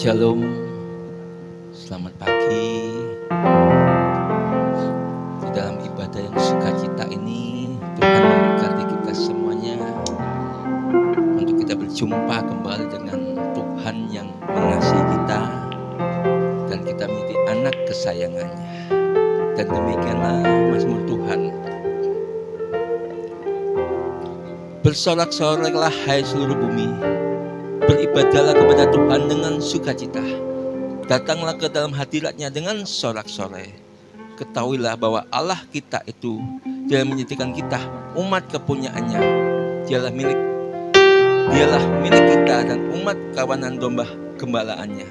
Shalom, selamat pagi. Di dalam ibadah yang sukacita ini, Tuhan memberkati kita semuanya untuk kita berjumpa kembali dengan Tuhan yang mengasihi kita dan kita menjadi anak kesayangannya. Dan demikianlah mazmur Tuhan. Bersorak-soraklah hai seluruh bumi, beribadahlah kepada Tuhan dengan sukacita. Datanglah ke dalam hadirat-Nya dengan sorak-sorai. Ketahuilah bahwa Allah kita itu, Dia menjadikan kita umat kepunyaan-Nya. Dialah milik kita dan umat kawanan domba gembalaannya.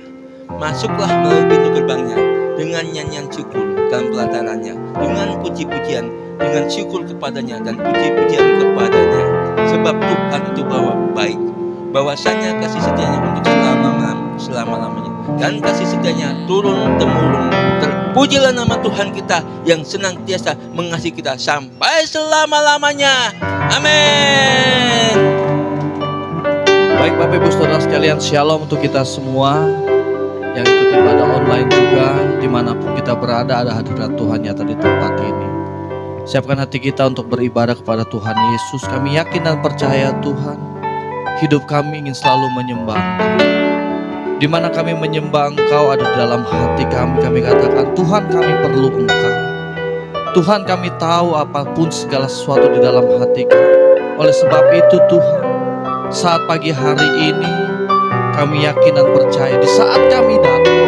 Masuklah melalui pintu gerbangnya dengan nyanyian syukur dalam pelatarannya, dengan puji-pujian, dengan syukur kepadanya dan puji-pujian kepadanya. Sebab Tuhan itu baik, bahwasanya kasih setianya untuk selama-lamanya, dan kasih setianya turun-temurun. Terpujilah nama Tuhan kita yang senantiasa mengasihi kita sampai selama-lamanya. Amin. Baik Bapak Ibu Saudara sekalian, shalom untuk kita semua yang ikut ibadah online juga. Dimanapun kita berada, ada hadirat Tuhan nyata di tempat ini. Siapkan hati kita untuk beribadah kepada Tuhan Yesus. Kami yakin dan percaya Tuhan, hidup kami ingin selalu menyembah Engkau. Di mana kami menyembah Engkau, ada di dalam hati kami. Kami katakan, Tuhan, kami perlu Engkau. Tuhan, kami tahu apapun segala sesuatu di dalam hati kami. Oleh sebab itu Tuhan, saat pagi hari ini kami yakin dan percaya, di saat kami datang,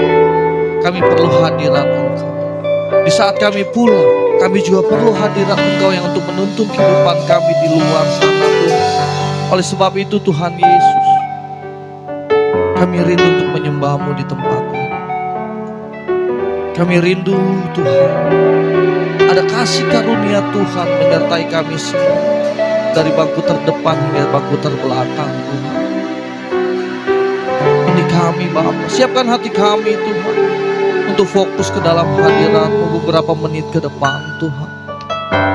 kami perlu hadirat Engkau. Di saat kami pulang, kami juga perlu hadirat Engkau yang untuk menuntun kehidupan kami di luar sana Tuhan. Oleh sebab itu Tuhan Yesus, kami rindu untuk menyembah-Mu di tempat ini. Kami rindu Tuhan, ada kasih karunia Tuhan menyertai kami semua, dari bangku terdepan hingga bangku terbelakang Tuhan. Ini kami Bapa, siapkan hati kami Tuhan, untuk fokus ke dalam hadirat-Mu beberapa menit ke depan Tuhan,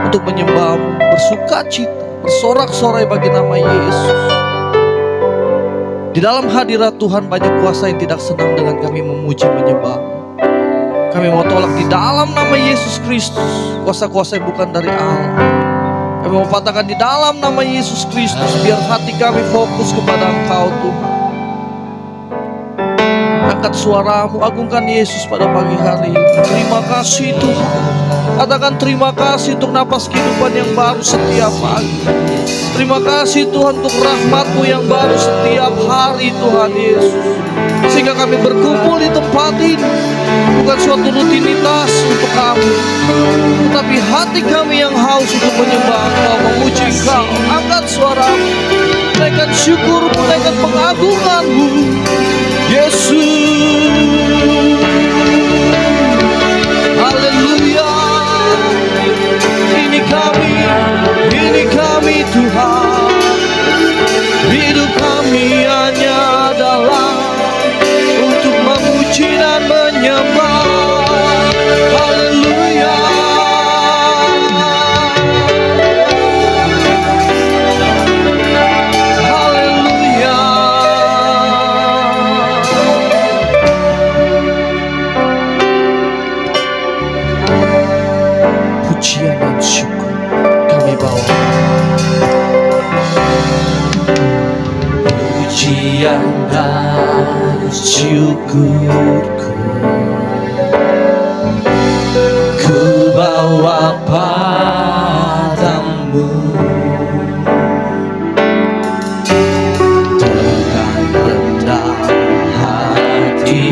untuk menyembah-Mu, bersukacita, bersorak-sorai bagi nama Yesus. Di dalam hadirat Tuhan banyak kuasa yang tidak senang dengan kami memuji menyembah-Mu. Kami mau tolak di dalam nama Yesus Kristus kuasa-kuasa yang bukan dari Allah. Kami mau patahkan di dalam nama Yesus Kristus, biar hati kami fokus kepada Engkau Tuhan. Angkat suaramu, agungkan Yesus pada pagi hari ini. Terima kasih Tuhan. Katakan terima kasih untuk napas kehidupan yang baru setiap pagi. Terima kasih Tuhan untuk rahmat-Mu yang baru setiap hari Tuhan Yesus. Sehingga kami berkumpul di tempat ini bukan suatu rutinitas untuk kami, tetapi hati kami yang haus untuk menyembah Engkau, memuji Engkau. Angkat suaramu, naikkan syukur, naikkan pengagungan-Mu Yesus. Haleluya. Ini kami Tuhan. Hidup kami hanya adalah untuk memuji dan menyembah. Haleluya. Haleluya. Pujian dan syukur kami bawa. Pujian dan syukurku ku bawa padamu dengan rendah hati,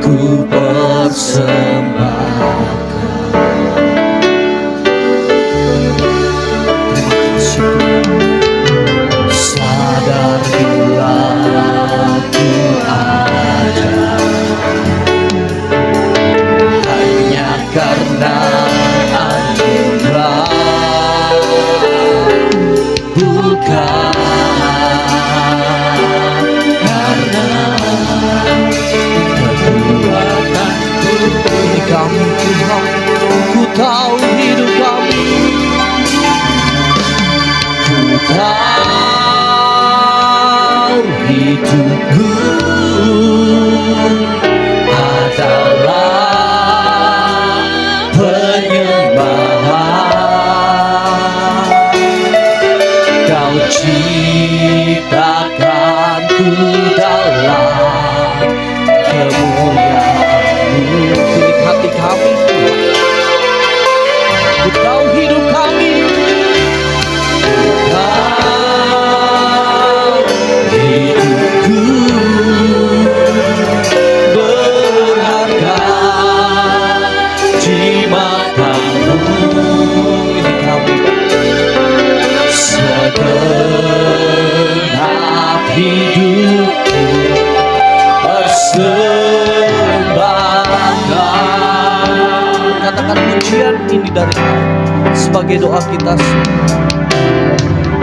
ku persembahkan. Sadar bila ku ada hanya karena anugerah, bukan karena perbuatanku. Ini kami Tuhan, ku tahu hidup kami, ku tahu hidupku Kau ciptakanku dalam kemuliaan-Mu. Pilih hati kami, Kau hidup kami. Kau hidupku berharga di mata-Mu. Ini kami segenap hidupku persembahkan. Katakan pujian ini dari kami sebagai doa kita semua.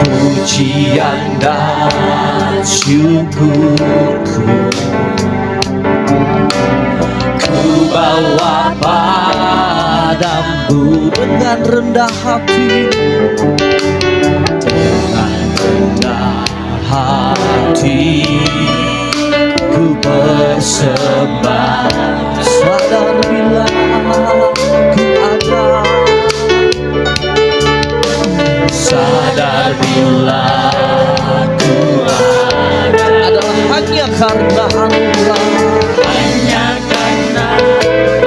Pujian dan syukurku ku bawa padamu dengan rendah hati. Dengan rendah hati ku bersembah, sadar bila ku ada, sadar bila ku ada adalah hanya karena anugerah, hanya karena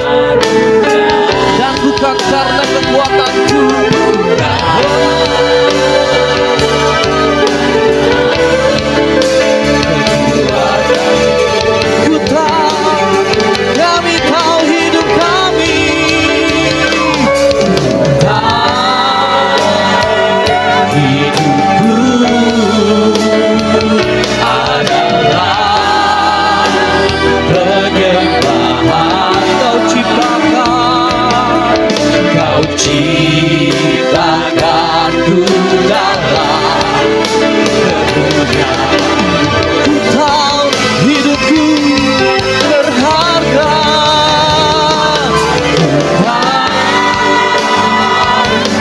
anugerah, dan bukan karena kekuatanku. Kami tahu hidup kami, hidupku adalah penyembahan. Kau ciptakanku dalam kemuliaan. Ku tahu hidupku berharga.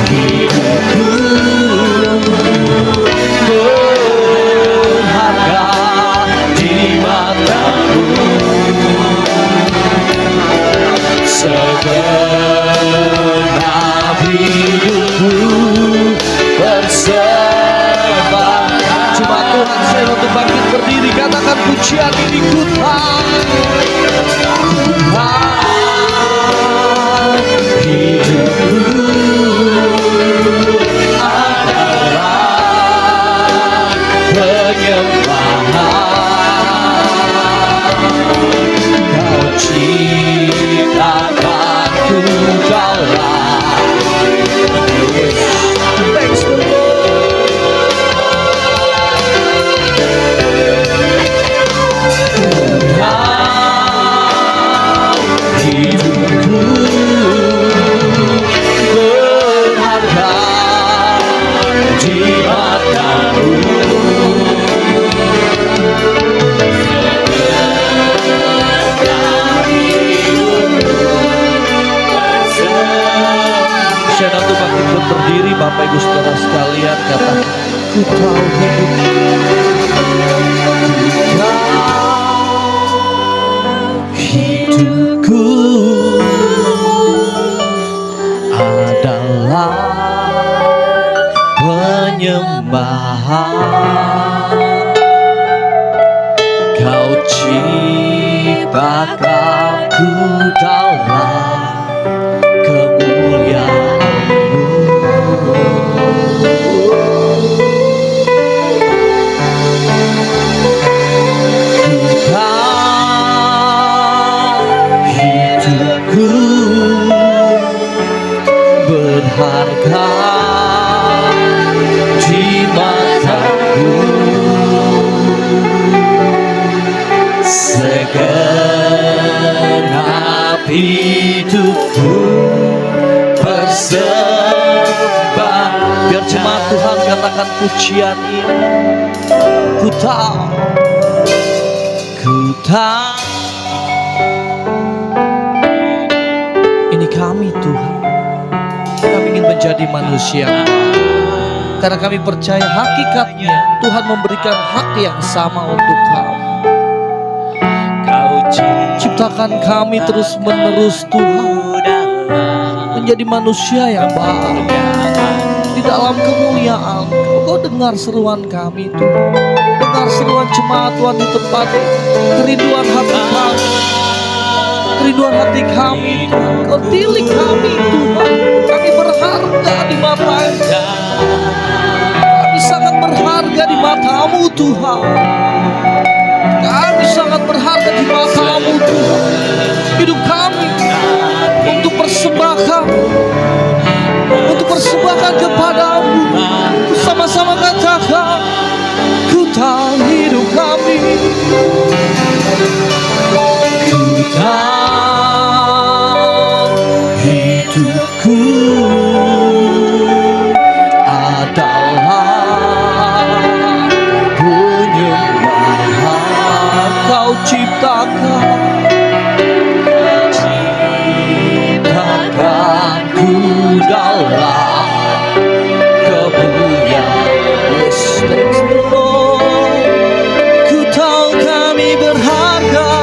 Hidupku berharga di mata-Mu. Segenap hidupku bersembahkan. Cuma Tuhan saya untuk bangkit berdiri, katakan pujian ini. Ku hidupku adalah penyembahan. Kau ciptakanku dalam. Thanks to hidupku berharga di mata-Mu. Saya nanti bangkit berdiri, Bapak Ibu Saudara sekalian, katakan ku tahu hidupku adalah penyembahan. Kau ciptakanku dalam kemuliaan-Mu. Hidupku berharga di mata-Mu. Segenap hidupku bersembah. Biar jemaat Tuhan katakan pujian ini. Ku tahu ini kami Tuhan. Kami ingin menjadi manusia karena kami percaya hakikatnya Tuhan memberikan hak yang sama untuk kami. Kau ciptakan kami terus menerus Tuhan menjadi manusia yang baik. Di dalam kemuliaan. Kau dengar seruan kami Tuhan. Dengar seruan jemaat Tuhan di tempat ini. Kerinduan hati kami. Kerinduan hati kami Tuhan. Kau tilik kami Tuhan. Kami berharga di mata-Mu. Kami sangat berharga di mata-Mu Tuhan. Kami sangat berharga di mata-Mu Tuhan. Hidup kami untuk persembahkan, untuk persembahkan kepadamu. Sama-sama katakan, ku tahu hidup kami, ku tahu hidupku adalah penyembahan Kau ciptakan. Ku dalam kemuliaan. Yes, thanks the Lord. Ku tahu kami berharga.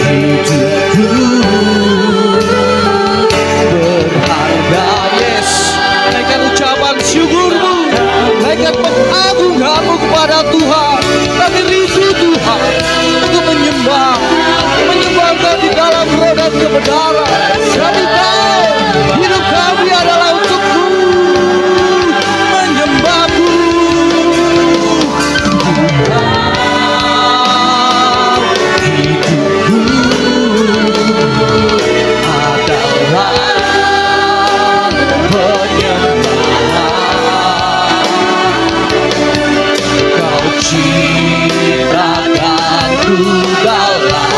Hidupku berharga. Yes, naikkan ucapan syukurmu, naikkan pengagunganmu kepada Tuhan. Kami rindu Tuhan untuk menyembah di dalam roh dan kebenaran. Kami tahu hidup kami adalah untuk-Mu, menyembah-Mu. Hidupku adalah penyembahan Kau ciptakanku dalam.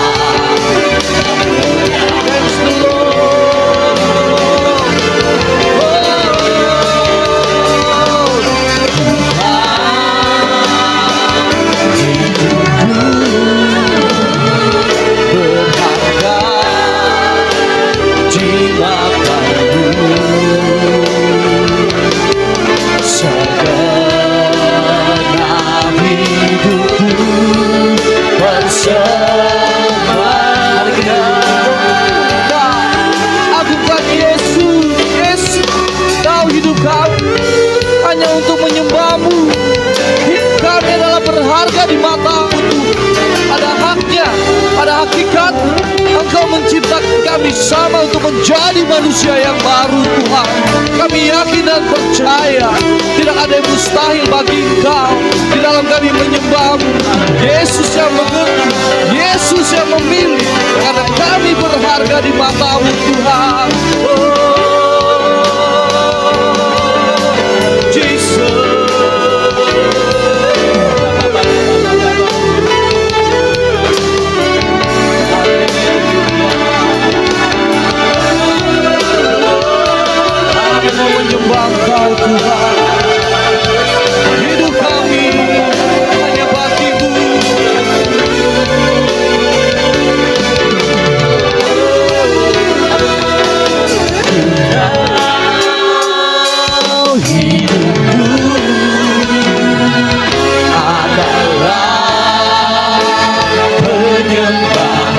Hanya untuk menyembah-Mu. Hidup kami adalah berharga di mata-Mu Tuhan. Pada haknya, pada hakikat Engkau menciptakan kami sama untuk menjadi manusia yang baru Tuhan. Kami yakin dan percaya tidak ada yang mustahil bagi Engkau di dalam kami menyembah-Mu. Yesus yang mengerti, Yesus yang memilih, karena kami berharga di mata-Mu Tuhan. Menyembah Engkau Tuhan. Hidup kami hanya bagi-Mu. Hidupku adalah penyembahan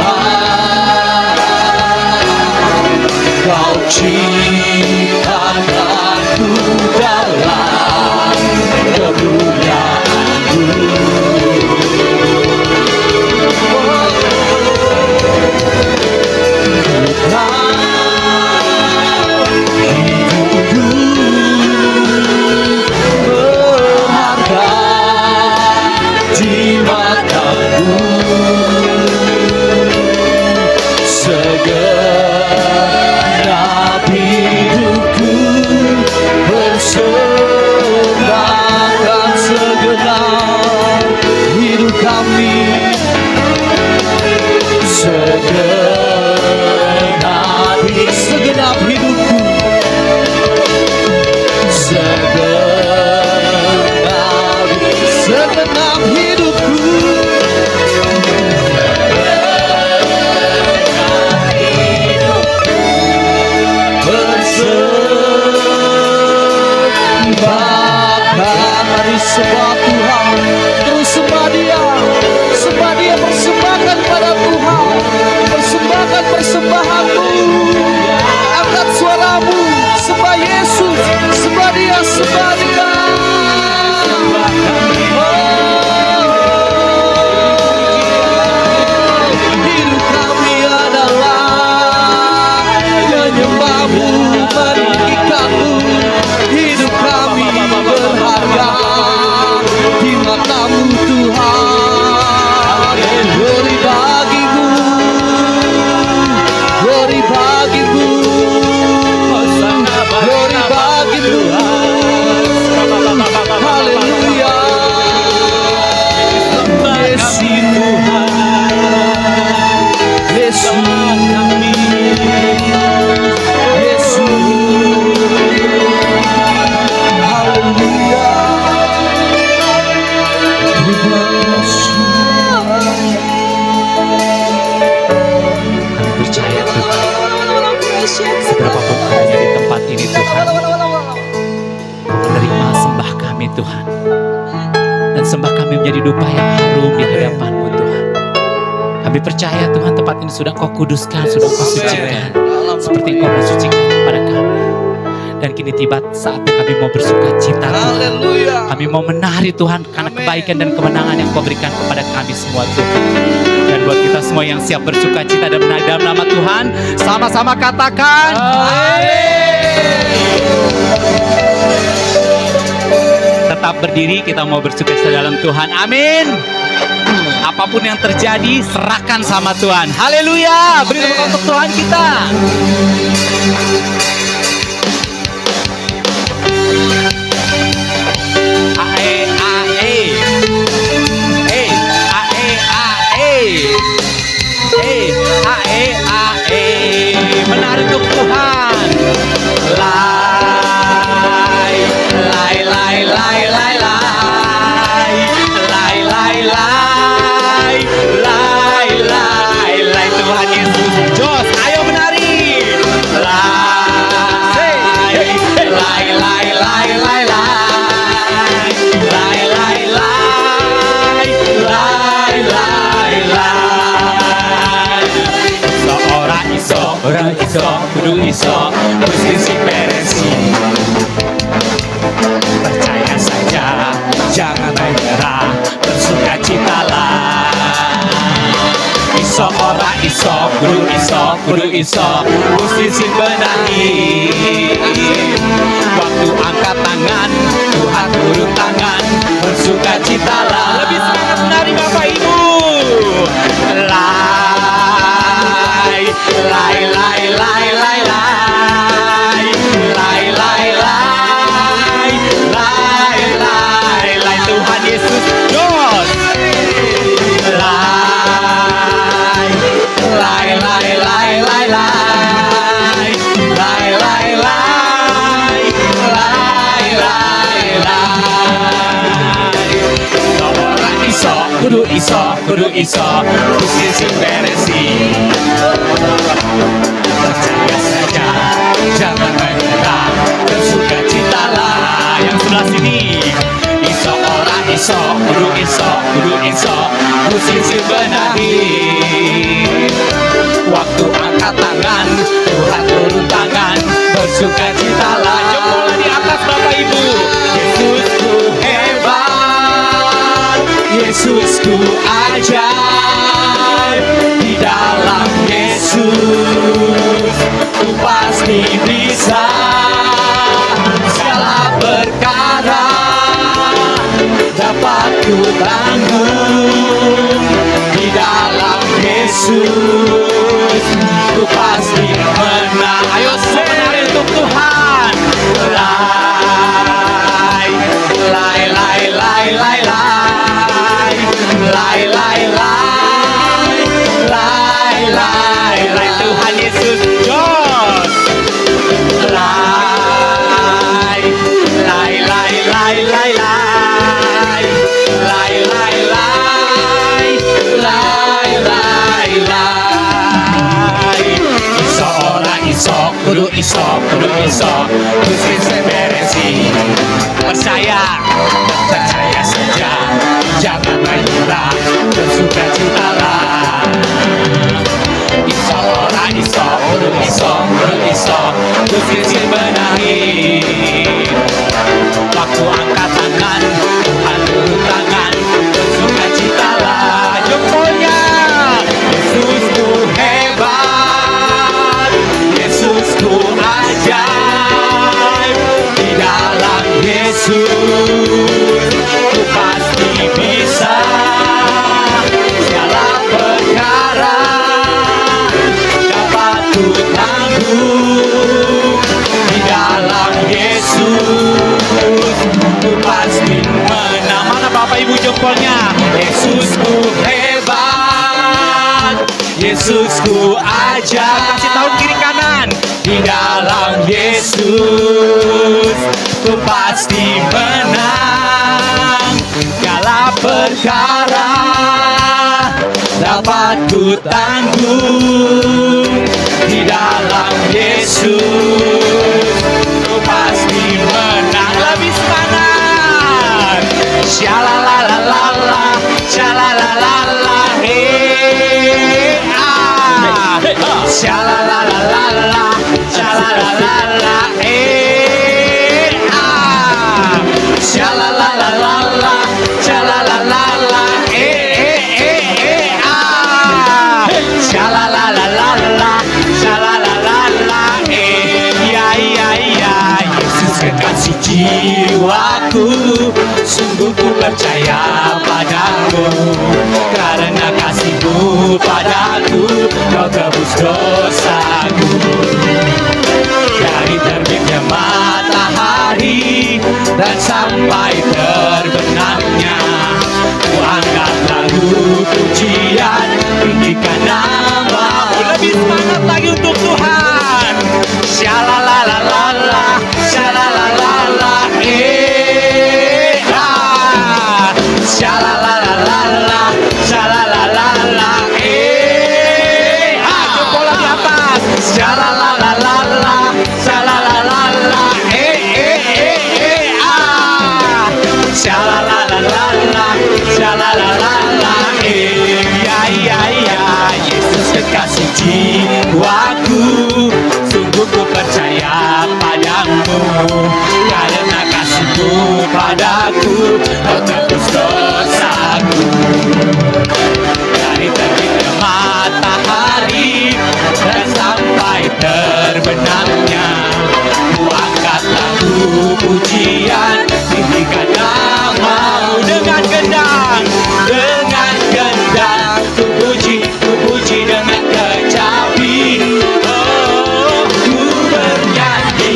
Kau ciptakanku dalam kemuliaan-Mu. Hidupku berharga di mata-Mu. Segenap hidupku persembahkan, segenap hidup kami, segenap hidupku, segenap hidupku. Mari sembah Tuhan, terus sembah Dia, persembahkan pada Tuhan, persembahkan persembahan-Mu. Seberapapun adanya di tempat ini Tuhan, Kau menerima sembah kami Tuhan. Dan sembah kami menjadi dupa yang harum di hadapan-Mu Tuhan. Kami percaya Tuhan tempat ini sudah Kau kuduskan, sudah Kau sucikan. Seperti Kau mensucikan kepada kami. Dan kini tiba saatnya kami mau bersuka cita Tuhan. Kami mau menari Tuhan karena kebaikan dan kemenangan yang Kau berikan kepada kami semua Tuhan. Dan buat kita semua yang siap bersuka cita dan menari dalam nama Tuhan, sama-sama katakan amin. Tetap berdiri, kita mau bersuka cita dalam Tuhan. Amin. Apapun yang terjadi, serahkan sama Tuhan. Haleluya. Beri tepuk tangan untuk Tuhan kita. Ae, ae. Hey, ae, ae. Hey, ae, ae. Menari untuk Tuhan. Lai, lai, lai, lai, lai, lai. Lai, lai, lai. Lai, lai, lai. Tuhan Yesus. Jos, ayo menari. Lai, lai, lai, lai, lai, lai. Lai, lai, lai. Lai, lai, lai. Seorang iso, orang iso, kudu iso, mesti si beresi. Percaya saja, jangan menyerah, bersukacitalah. Iso orang iso, kudu iso, mesti si benahi. Waktu angkat tangan, Tuhan turun tangan, bersukacitalah. Lebih semangat menari Bapak Ibu. Lai, lai, lai, lai, lai, lai. Lai, lai, lai. Lai, lai, lai. Tuhan Yesus, Jos. Lai, lai, lai, lai, lai, lai. Lai, lai, lai. Lai, lai, lai. Seorang iso, kudu iso, mesti si beresi. Percaya saja, jangan menyerah, bersukacitalah. Yang sebelah sini, iso orang iso, kudu iso, mesti si benahi. Waktu angkat tangan, Tuhan turun tangan, bersukacitalah. Jempolnya di atas Bapak Ibu. Yesusku hebat, Yesusku ajaib. Di dalam Yesus ku pasti bisa segala perkara dapat ku tanggung. Di dalam Yesus ku pasti menang. Ayo semua menari untuk Tuhan. Lai, lai, lai, lai, lai, lai. Lai, lai, lai. Lai, lai, lai. Tuhan Yesus, Jos. Lai, lai, lai, lai, lai, lai. Lai, lai, lai. Lai, lai, lai. Iso ora iso, kudu iso, mesti si beresi. Percaya saja, jangan menyerah, bersukacitalah. Iso ora iso, kudu iso, mesti si benahi. jempolnya. Yesusku hebat, Yesusku ajaib. Kasih tahu kiri kanan. Di dalam Yesus ku pasti menang. Segala perkara dapat ku tanggung. Di dalam Yesus ku pasti menang. Lebih semangat. Shalalalalala, shalalalala, hey, ah. Shalalalalala, shalalalala, hey, ah. Shalalalalala, shalalalala, hey, ah. Shalalalala, shalalalala, ya, ya, ya. Yesus kekasih jiwaku, sungguh ku percaya padamu. Karena kasih-Mu padaku, Kau tebus dosaku. Dari terbitnya matahari dan sampai terbenamnya, ku angkat lagu pujian, tinggikan nama-Mu. Lebih semangat lagi untuk Tuhan. Shalalalala, shalalalala, ah. Shalalalala, shalalalala, ah. Jempol di atas. Shalalalala, shalalalala, ah. Shalalalala, shalalalala, ya, ya, ya. Yesus kekasih jiwaku, sungguh ku percaya padamu. Karena kasih-Mu padaku, Kau tebus dosaku. Dari terbitnya matahari dan sampai terbenamnya, ku angkat lagu pujian, tinggikan nama-Mu. Dengan gendang, dengan gendang, ku puji dengan kecapi. Oh, ku bernyanyi,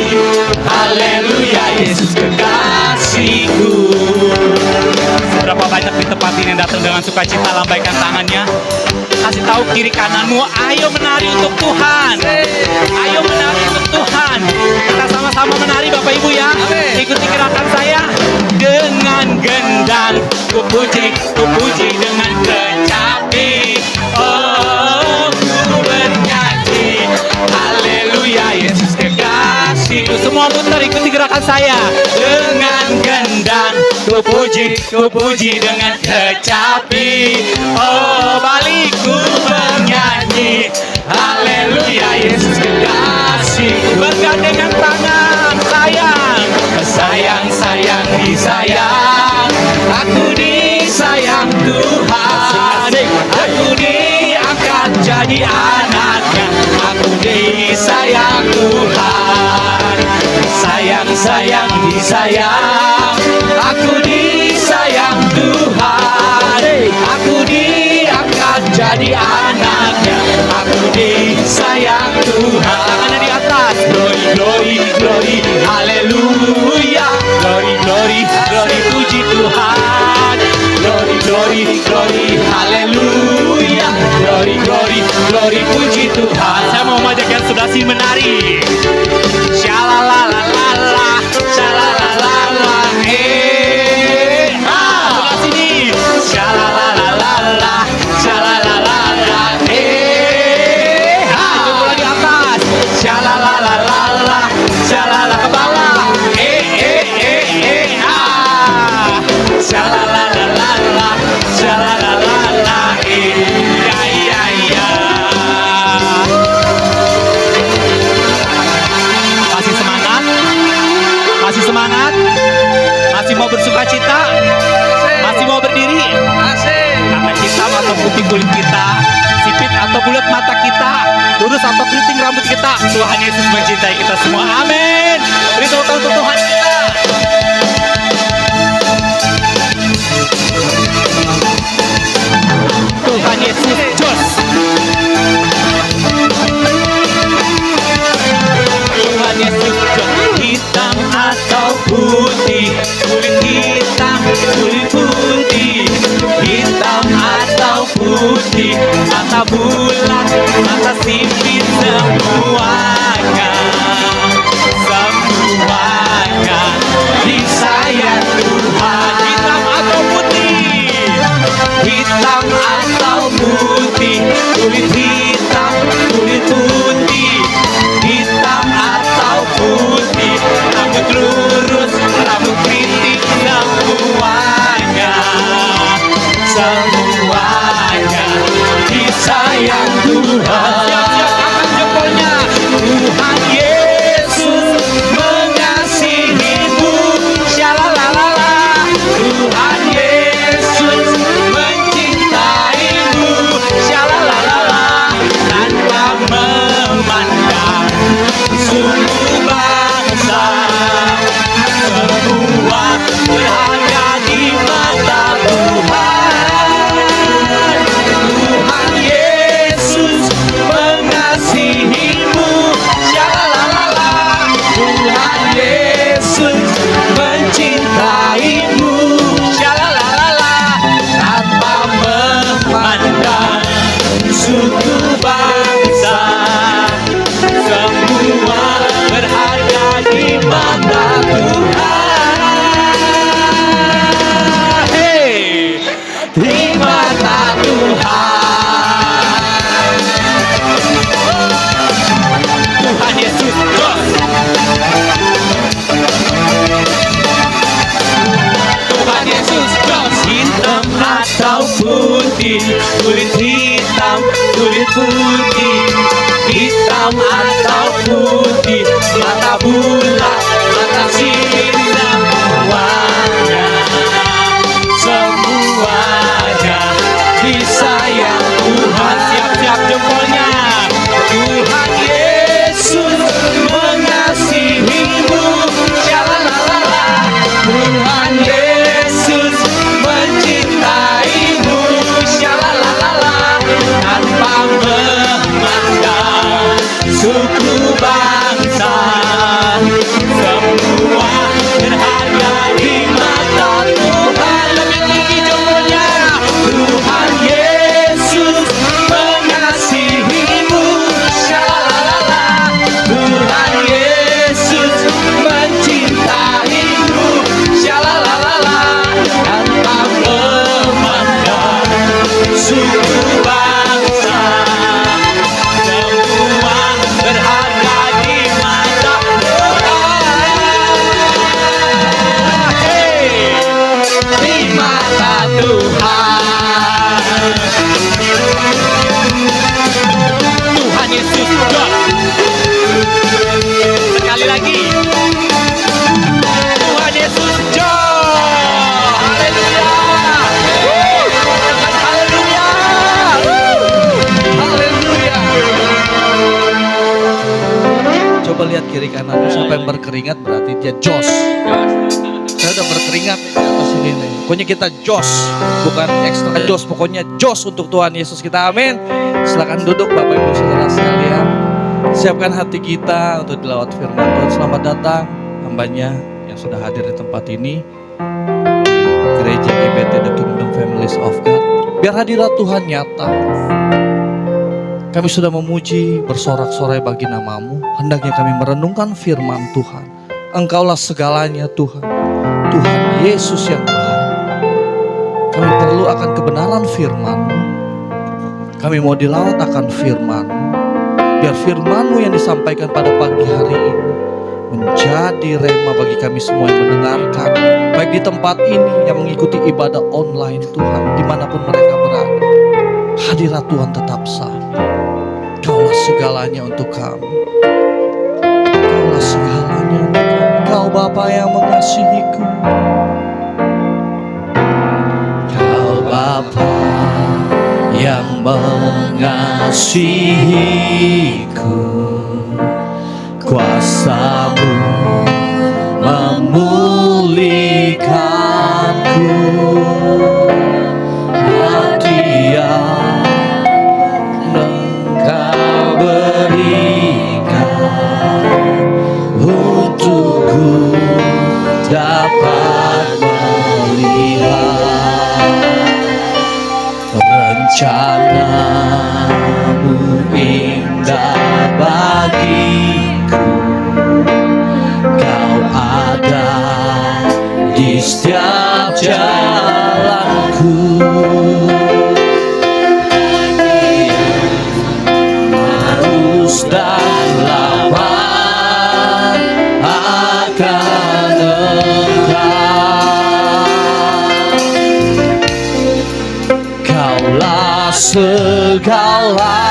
haleluya, Yesus kekasihku. Seberapa banyak di tempat ini yang datang dengan sukacita, lambaikan tangannya. Kasih tahu kiri kananmu, ayo menari untuk Tuhan. Ayo menari untuk Tuhan. Kita sama-sama menari Bapak Ibu ya. Ikuti gerakan saya. Dengan gendang, ku puji dengan kecapi. Oh, ku bernyanyi, haleluya, Yesus kekasihku. Semua putar, ikuti gerakan saya. Dengan gendang, ku puji dengan kecapi. Oh, balik ku bernyanyi, haleluya, Yesus kekasihku. Bergandengan tangan, sayang, sayang, sayang, disayang. Aku disayang Tuhan. Aku diangkat jadi anaknya. Aku disayang Tuhan. Sayang, sayang, disayang. Aku disayang Tuhan. Aku diangkat jadi anaknya. Aku disayang Tuhan. Tangannya di atas. Glory, glory, glory, haleluya. Glory, glory, glory, puji Tuhan. Glory, glory, glory, haleluya. Glory, glory, glory, puji Tuhan. Saya mau mengajak yang sebelah sini menari. Shalalalala, shalalalala, sebelah sini. Shalalalala, shalalalala, jempol di atas. Shalalalala, shalala ke bawah. Shalalalala, shalalalala, ya, ya, ya. Masih semangat? Masih semangat? Masih mau bersuka cita? Masih mau berdiri? Karena hitam atau putih kulit kita, sipit atau bulat mata kita, lurus atau keriting rambut kita, Tuhan Yesus mencintai kita semua. Amin. Beri tepuk tangan untuk Tuhan kita. Tuhan Yesus, jos. Tuhan Yesus, jos. Hitam atau putih, kulit hitam, kulit putih, Tuhan. Siap-siap angkat jempolnya. Tuhan Yesus mengasihimu. Syalalala. Tuhan Yesus mencintaimu. Syalalala. Tanpa memandang suku bangsa, semua berharga di mata Tuhan. Tuhan Yesus mengasihimu. Syalalala. Tuhan Yesus mencintaimu. Syalalala. Tanpa memandang suku bangsa, semua berharga di mata Tuhan. Hey, di mata Tuhan. Tuhan Yesus Jos. Tuhan Yesus Jos. Hitam atau putih, kulit hitam, kulit putih, hitam atau putih, mata bulat, mata sipit, semuanya disayang Tuhan. Siap-siap jempolnya. Tuhan Yesus mengasihimu. Syalalala. Tuhan Yesus mencintaimu. Syalalala. Tanpa memandang suku bangsa, semua berharga di mata Tuhan. Lebih tinggi jempolnya. Tuhan Yesus mengasihimu. Syalalala. Tuhan Yesus mencintaimu. Syalalala. Tanpa memandang suku bangsa, semua berharga di mata Tuhan. Hey, di mata Tuhan. Tuhan Yesus Jos. Sekali lagi. Tuhan Yesus Jos. Haleluya. Haleluya. Haleluya. Coba lihat kiri kanan, siapa yang berkeringat berarti dia jos. Saya udah berkeringat nih di atas ini nih. Pokoknya kita jos, bukan ekstra jos, pokoknya jos untuk Tuhan Yesus kita. Amin. Silakan duduk Bapak Ibu Saudara sekalian. Siapkan hati kita untuk dilawat firman Tuhan. Selamat datang hambanya yang sudah hadir di tempat ini, Gereja GBT The Kingdom Families of God. Biar hadirat Tuhan nyata. Kami sudah memuji, bersorak-sorai bagi nama-Mu. Hendaknya kami merenungkan firman Tuhan. Engkaulah segalanya Tuhan. Tuhan Yesus yang baik. Kami perlu akan kebenaran firman-Mu. Kami mau dilaut akan firman-Mu. Biar firman-Mu yang disampaikan pada pagi hari ini menjadi rema bagi kami semua yang mendengarkan, baik di tempat ini yang mengikuti ibadah online Tuhan, dimanapun mereka berada. Hadirat Tuhan tetap sah. Kaulah segalanya untuk kami. Kaulah segalanya untuk kami. Kau Bapa yang mengasihiku. Kau Bapa yang mengasihiku, kuasa-Mu memulihkanku. Hadiah Engkau berikan untukku dapat melihat rencana-Mu indah bagiku. Kau ada di setiap jalanku. Harus dan lawan akan Engkau. Kaulah segala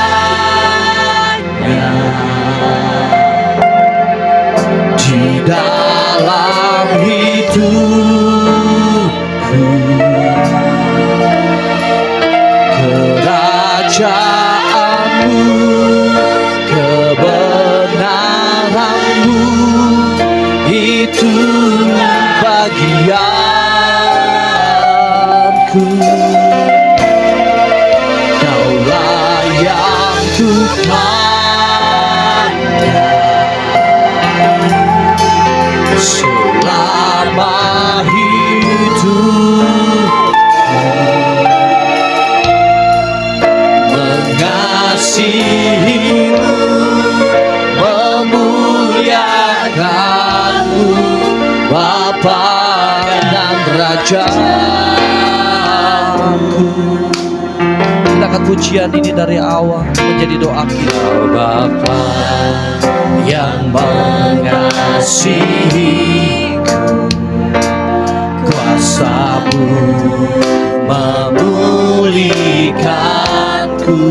Bapa dan Raja-Ku. Kita akan pujian ini dari awal menjadi doa kita. Kau Bapa yang mengasihiku, kuasa-Mu memulihkanku,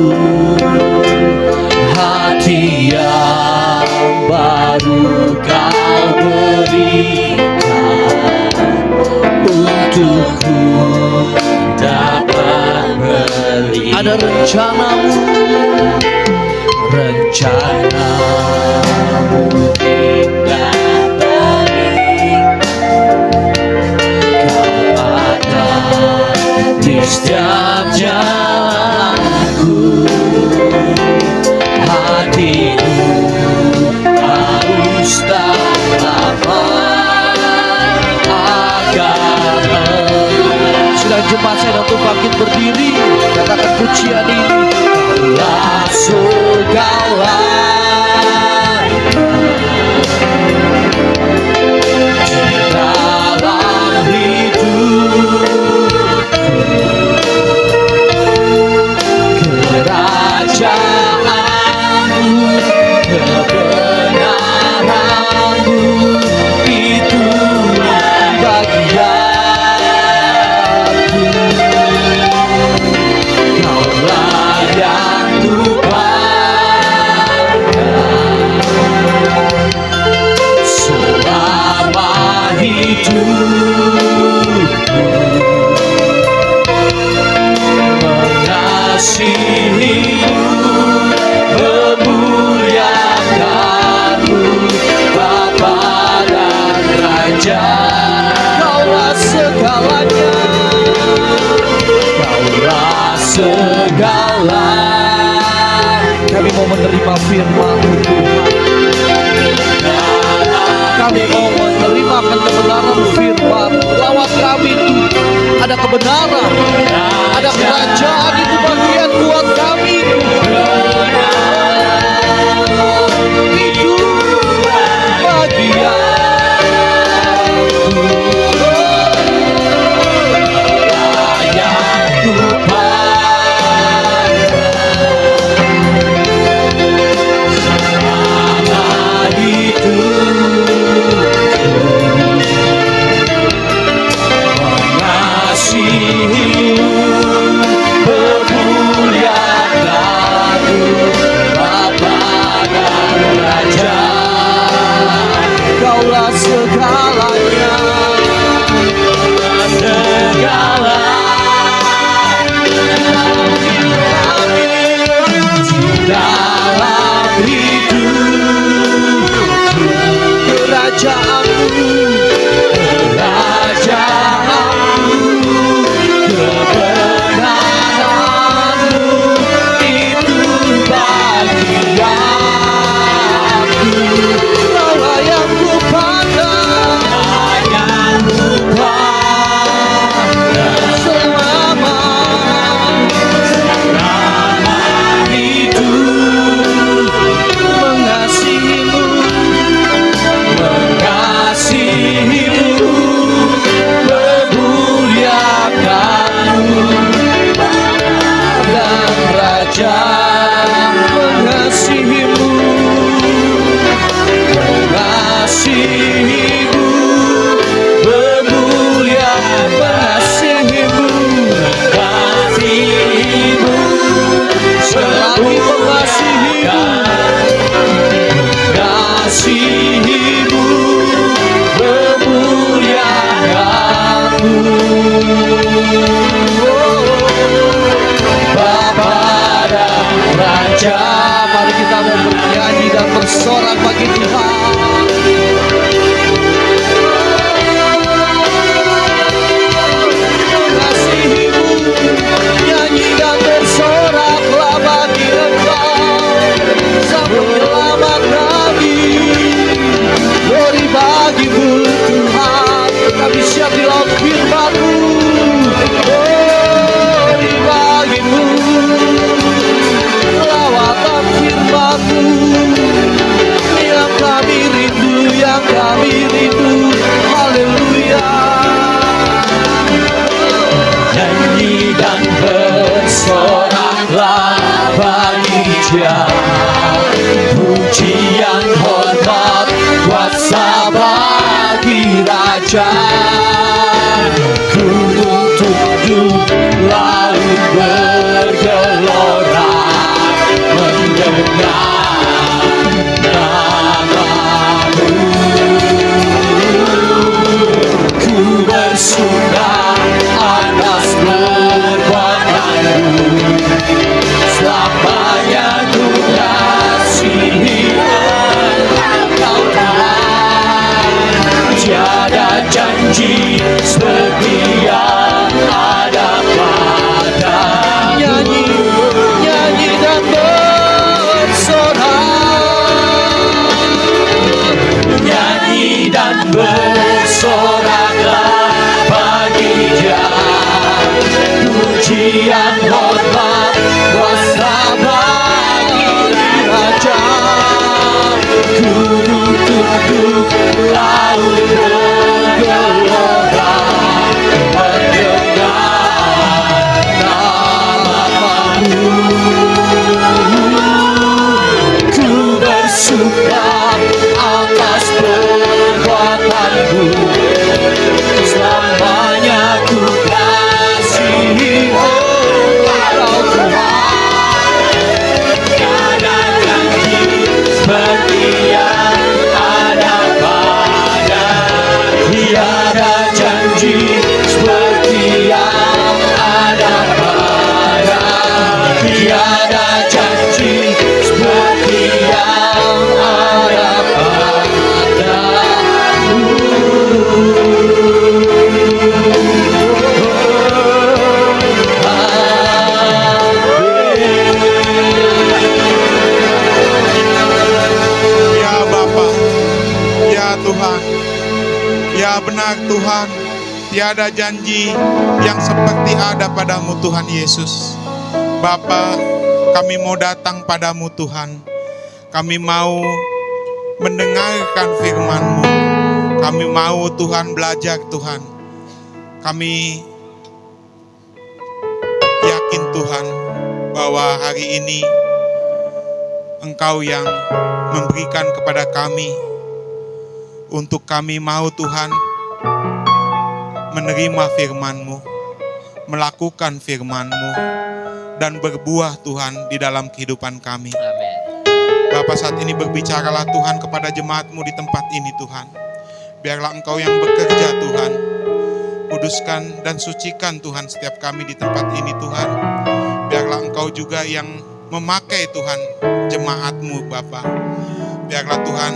hati yang baru Kau berikan untukku dapat melihat. Ada rencana-Mu, rencana-Mu indah baik. Kau ada di setiap jalanku, hatiku haus tak lapar akan sedang jemaat saya untuk bangkit berdiri, katakan pujian ini. Kaulah segala di dalam hidupku, kerajaanmu, kebenaranmu, itulah bagianku. Kaulah yang kupandang selama hidupku, mengasihimu, memuliakanmu, Bapa dan Raja. Kaulah segalanya, Kaulah segala. kami mau menerima firman-Mu Tuhan. Kami mau menerima akan kebenaran firman. Lawat kami Tuhan, ada kebenaran, ada kerajaan, itu bagian buat kami. Itu bagian. Yang kupandang selama hidupku, mengasihimu, memuliakanmu, Bapa dan Raja. Kaulah segalanya, Segala dalam hidupku, kerajaan-Mu, kerajaanmu, kebenaranmu, itu bagianku. Kaulah yang kupandang Yang kupandang selama hidup, mengasihimu, mengasihimu, bagi raja, gunung tunduk, laut bergelora mendengar namamu. Ku bersumpah atas perbuatanmu, selamanya ku kasihi Engkau Tuhan. Tiada janji seperti yang ada pada nyanyi, nyanyi dan bersorak, nyanyi dan bersoraklah bagi Dia. Pujian hormat kuasa bagi Raja, gunung tunduk, laut bergelora mendengar namamu. Ku bersumpah atas perbuatanmu, selamanya ku kasihi Engkau Tuhan. Tiada janji seperti yang ada pada, tiada janji seperti yang ada pada, tiada janji seperti yang ada Ya Bapa, ya Tuhan, ya benar Tuhan, tiada janji yang seperti ada padamu Tuhan Yesus. Bapa, kami mau datang padamu Tuhan, kami mau mendengarkan firman-Mu, kami mau Tuhan belajar Tuhan, kami yakin Tuhan bahwa hari ini Engkau yang memberikan kepada kami untuk kami mau Tuhan menerima firman-Mu, melakukan firman-Mu, dan berbuah Tuhan di dalam kehidupan kami. Bapa, saat ini berbicaralah Tuhan kepada jemaat-Mu di tempat ini Tuhan. Biarlah Engkau yang bekerja Tuhan, kuduskan dan sucikan Tuhan setiap kami di tempat ini Tuhan. Biarlah Engkau juga yang memakai Tuhan jemaat-Mu Bapa. Biarlah Tuhan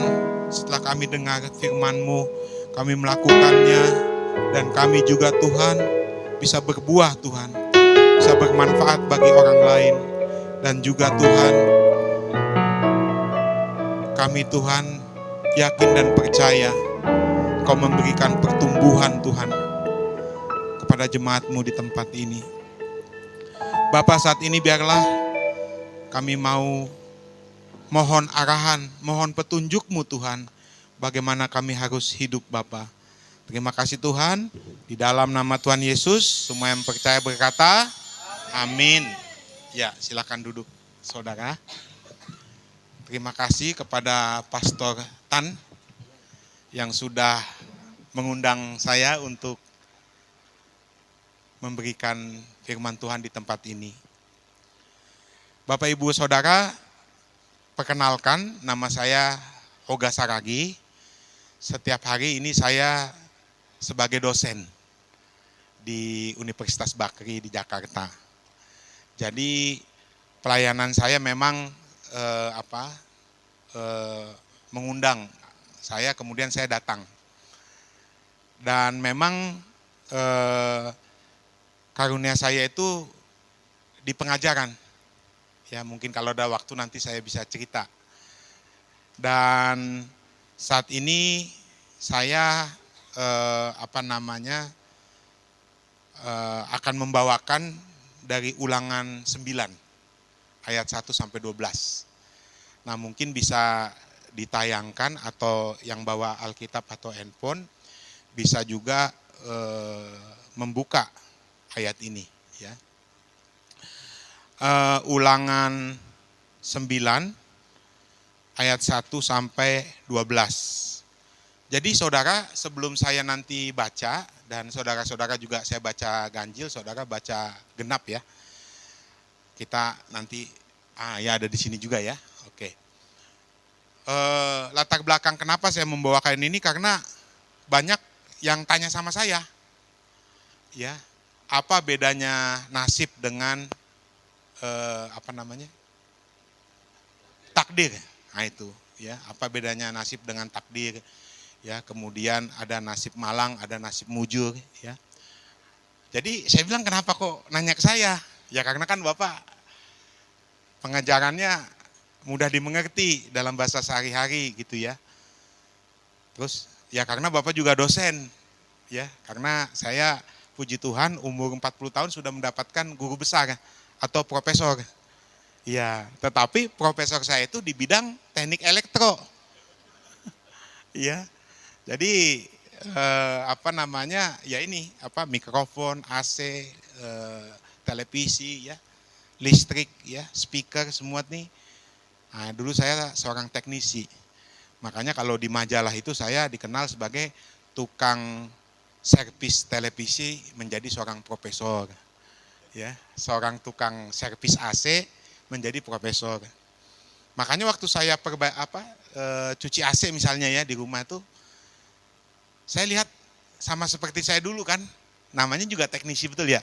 setelah kami dengar firman-Mu, kami melakukannya, dan kami juga Tuhan bisa berbuah Tuhan, bisa bermanfaat bagi orang lain. Dan juga Tuhan, kami Tuhan yakin dan percaya Engkau memberikan pertumbuhan Tuhan kepada jemaat-Mu di tempat ini. Bapa, saat ini biarlah kami mau mohon arahan, mohon petunjuk-Mu Tuhan, bagaimana kami harus hidup Bapa. Terima kasih Tuhan, di dalam nama Tuhan Yesus, semua yang percaya berkata, amin. Ya, silakan duduk saudara. Terima kasih kepada Pastor Tan yang sudah mengundang saya untuk memberikan firman Tuhan di tempat ini. Bapak Ibu Saudara, perkenalkan, nama saya Hoga Saragi. Setiap hari ini saya sebagai dosen di Universitas Bakri di Jakarta. Jadi pelayanan saya memang mengundang saya, kemudian saya datang. Dan memang karunia saya itu di pengajaran. Ya, mungkin kalau ada waktu nanti saya bisa cerita. Dan saat ini saya akan membawakan dari Ulangan 9 ayat 1 sampai 12. Nah, mungkin bisa ditayangkan, atau yang bawa Alkitab atau handphone bisa juga membuka ayat ini ya. Ulangan 9 ayat 1 sampai 12. Jadi saudara, sebelum saya nanti baca, dan saudara-saudara juga saya baca ganjil, saudara baca genap ya. Kita nanti, ya ada di sini juga ya, oke. Latar belakang kenapa saya membawakan ini, karena banyak yang tanya sama saya, ya, apa bedanya nasib dengan, takdir. Nah itu, ya, apa bedanya nasib dengan takdir. Ya, kemudian ada nasib malang, ada nasib mujur, ya. Jadi saya bilang kenapa kok nanya ke saya? Ya karena kan Bapak pengajarannya mudah dimengerti dalam bahasa sehari-hari gitu ya. Terus ya karena Bapak juga dosen, ya. Karena saya puji Tuhan umur 40 tahun sudah mendapatkan guru besar atau profesor. Ya, tetapi profesor saya itu di bidang teknik elektro. Ya. Jadi ya ini mikrofon, AC, televisi, ya, listrik, ya, speaker semua nih. Nah, dulu saya seorang teknisi. Makanya kalau di majalah itu saya dikenal sebagai tukang servis televisi menjadi seorang profesor. Ya, seorang tukang servis AC menjadi profesor. Makanya waktu saya cuci AC misalnya ya di rumah itu, saya lihat sama seperti saya dulu kan, namanya juga teknisi betul ya.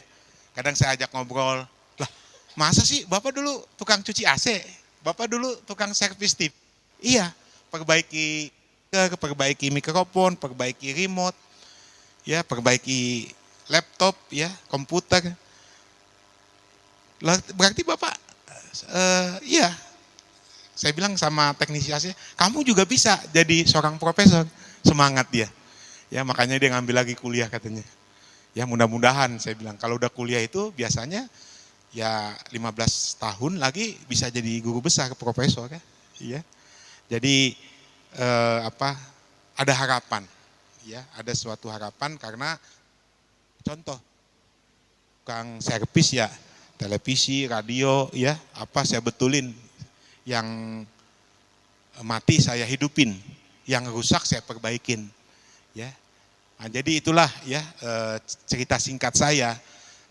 Kadang saya ajak ngobrol, lah masa sih Bapak dulu tukang cuci AC, Bapak dulu tukang servis TV. Iya, perbaiki mikrofon, perbaiki remote, ya, perbaiki laptop, ya, komputer. Lah berarti Bapak, iya. Saya bilang sama teknisi AC, kamu juga bisa jadi seorang profesor. Semangat dia. Ya makanya dia ngambil lagi kuliah katanya. Ya mudah-mudahan saya bilang, kalau udah kuliah itu biasanya ya 15 tahun lagi bisa jadi guru besar, profesor ya. Iya. Jadi ada harapan. Ya, ada suatu harapan karena contoh tukang servis ya, televisi, radio ya, saya betulin. Yang mati saya hidupin, yang rusak saya perbaikin. Ya, nah, jadi itulah ya cerita singkat saya.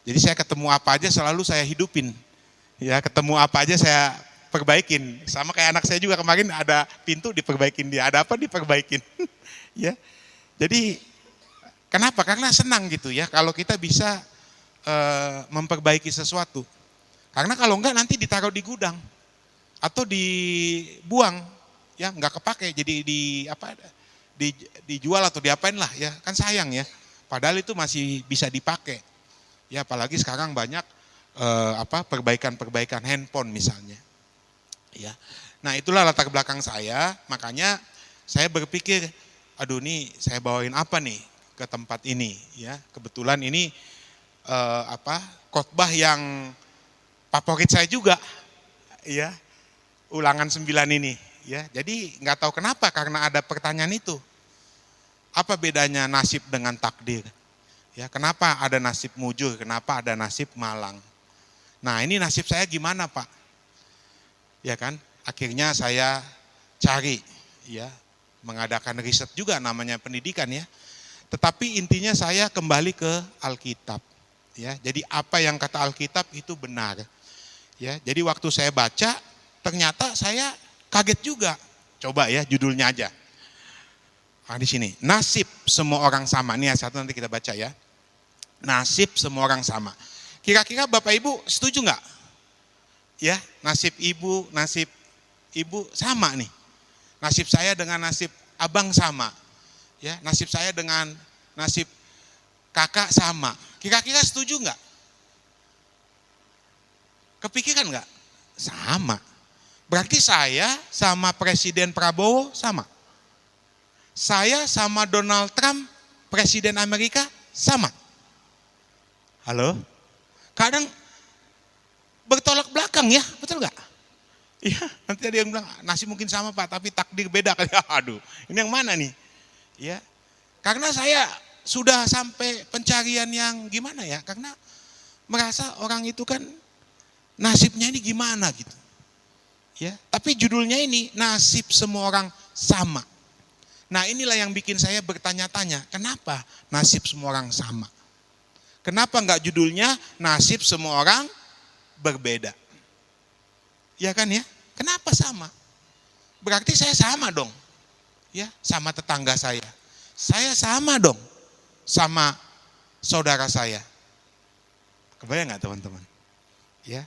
Jadi saya ketemu apa aja selalu saya hidupin. Ya, ketemu apa aja saya perbaikin. Sama kayak anak saya juga kemarin ada pintu diperbaikin dia, ada apa diperbaikin. Ya, jadi kenapa? Karena senang gitu ya kalau kita bisa memperbaiki sesuatu. Karena kalau enggak nanti ditaruh di gudang atau dibuang, ya nggak kepake, jadi dijual atau diapain lah ya, kan sayang ya. Padahal itu masih bisa dipakai. Ya apalagi sekarang banyak perbaikan handphone misalnya. Ya. Nah, itulah latar belakang saya, makanya saya berpikir, aduh nih saya bawain apa nih ke tempat ini ya. Kebetulan ini khotbah yang favorit saya juga. Ya. Ulangan 9 ini ya. Jadi nggak tahu kenapa, karena ada pertanyaan itu. Apa bedanya nasib dengan takdir? Ya, kenapa ada nasib mujur, kenapa ada nasib malang? Nah, ini nasib saya gimana, Pak? Ya kan? Akhirnya saya cari ya, mengadakan riset juga, namanya pendidikan ya. Tetapi intinya saya kembali ke Alkitab. Ya, jadi apa yang kata Alkitab itu benar. Ya, jadi waktu saya baca ternyata saya kaget juga. Coba ya judulnya aja. Nah, di sini, nasib semua orang sama. Ini satu nanti kita baca ya. Nasib semua orang sama. Kira-kira Bapak Ibu setuju nggak? Ya, nasib ibu sama nih. Nasib saya dengan nasib abang sama. Ya, nasib saya dengan nasib kakak sama. Kira-kira setuju nggak? Kepikiran nggak? Sama. Berarti saya sama Presiden Prabowo sama. Saya sama Donald Trump, Presiden Amerika sama. Halo? Kadang bertolak belakang ya, betul nggak? Iya, nanti ada yang bilang nasib mungkin sama Pak, tapi takdir beda kali. Aduh, ini yang mana nih? Ya, karena saya sudah sampai pencarian yang gimana ya? Karena merasa orang itu kan nasibnya ini gimana gitu. Ya, tapi judulnya ini nasib semua orang sama. Nah inilah yang bikin saya bertanya-tanya, kenapa nasib semua orang sama? Kenapa enggak judulnya nasib semua orang berbeda? Ya kan ya, kenapa sama? Berarti saya sama dong, ya sama tetangga saya sama dong sama saudara saya. Kebayang nggak teman-teman? Ya,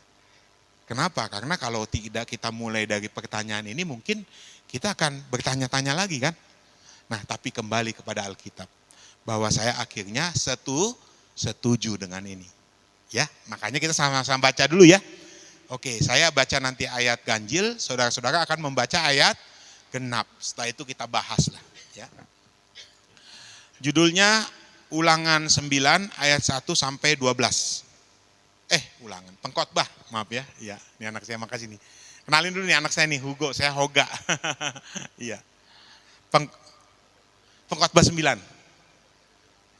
kenapa? Karena kalau tidak kita mulai dari pertanyaan ini mungkin kita akan bertanya-tanya lagi kan? Nah tapi kembali kepada Alkitab, bahwa saya akhirnya setuju dengan ini. Ya, makanya kita sama-sama baca dulu ya. Oke, saya baca nanti ayat ganjil, saudara-saudara akan membaca ayat genap. Setelah itu kita bahas lah. Ya. Judulnya Ulangan 9 ayat 1 sampai 12. Ulangan, pengkhotbah, maaf ya. Iya, ini anak saya, makasih nih. Kenalin dulu nih anak saya nih, Hugo, saya Hoga. Iya. Pengkhotbah 9.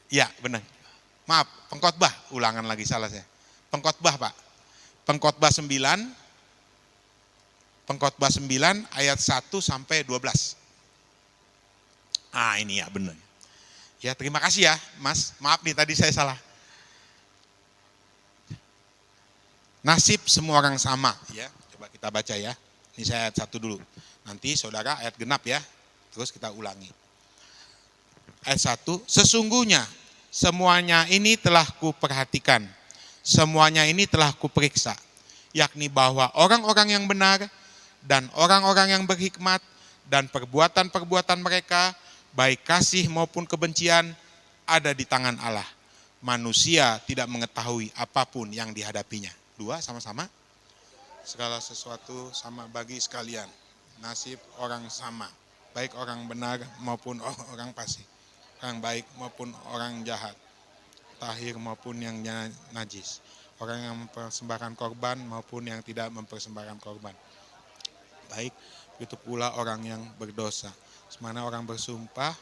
Iya, benar. Maaf, pengkhotbah, ulangan lagi salah saya. Pengkhotbah, Pak. Pengkhotbah 9 ayat 1 sampai 12. Ini ya benar. Ya terima kasih ya Mas, maaf nih tadi saya salah. Nasib semua orang sama ya, coba kita baca ya. Ini saya ayat 1 dulu, nanti saudara ayat genap ya, terus kita ulangi. Ayat 1, sesungguhnya semuanya ini telah kuperhatikan, semuanya ini telah kuperiksa, yakni bahwa orang-orang yang benar dan orang-orang yang berhikmat dan perbuatan-perbuatan mereka, baik kasih maupun kebencian, ada di tangan Allah. Manusia tidak mengetahui apapun yang dihadapinya. 2 sama-sama. Segala sesuatu sama bagi sekalian. Nasib orang sama, baik orang benar maupun orang fasik, orang baik maupun orang jahat, tahir maupun yang najis, orang yang mempersembahkan korban maupun yang tidak mempersembahkan korban. Baik, begitu pula orang yang berdosa. Semana orang bersumpah,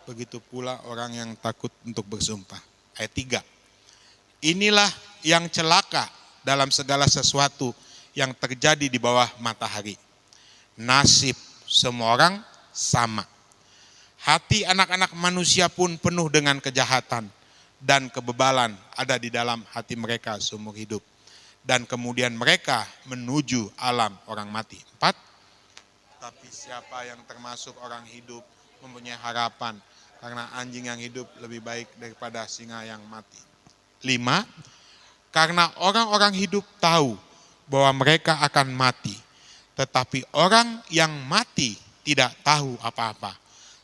begitu pula orang yang takut untuk bersumpah. Ayat 3. Inilah yang celaka dalam segala sesuatu yang terjadi di bawah matahari. Nasib semua orang sama. Hati anak-anak manusia pun penuh dengan kejahatan dan kebebalan ada di dalam hati mereka seumur hidup. Dan kemudian mereka menuju alam orang mati. 4. Tapi siapa yang termasuk orang hidup mempunyai harapan, karena anjing yang hidup lebih baik daripada singa yang mati. 5. Karena orang-orang hidup tahu bahwa mereka akan mati, tetapi orang yang mati tidak tahu apa-apa.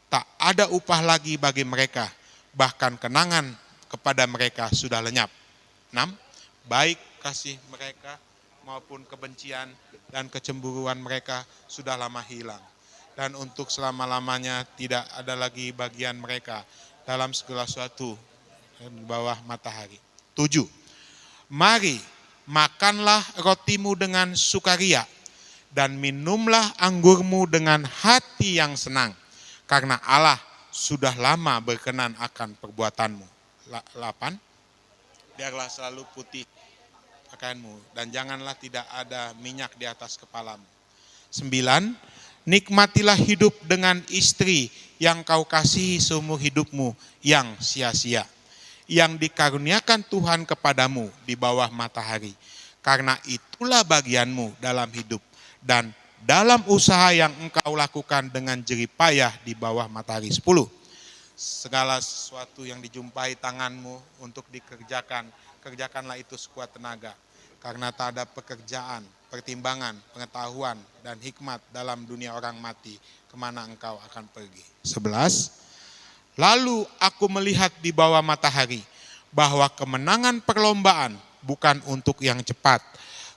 Tak ada upah lagi bagi mereka, bahkan kenangan kepada mereka sudah lenyap. 6. Baik kasih mereka maupun kebencian dan kecemburuan mereka sudah lama hilang. Dan untuk selama-lamanya tidak ada lagi bagian mereka dalam segala sesuatu di bawah matahari. 7. Mari makanlah rotimu dengan sukaria dan minumlah anggurmu dengan hati yang senang, karena Allah sudah lama berkenan akan perbuatanmu. 8. Biarlah selalu putih pakaianmu dan janganlah tidak ada minyak di atas kepalamu. 9. Nikmatilah hidup dengan istri yang kau kasihi seumur hidupmu yang sia-sia, yang dikaruniakan Tuhan kepadamu di bawah matahari, karena itulah bagianmu dalam hidup dan dalam usaha yang engkau lakukan dengan jerih payah di bawah matahari. 10. Segala sesuatu yang dijumpai tanganmu untuk dikerjakan, kerjakanlah itu sekuat tenaga, karena tak ada pekerjaan, pertimbangan, pengetahuan, dan hikmat dalam dunia orang mati, kemana engkau akan pergi. 11. Lalu aku melihat di bawah matahari bahwa kemenangan perlombaan bukan untuk yang cepat,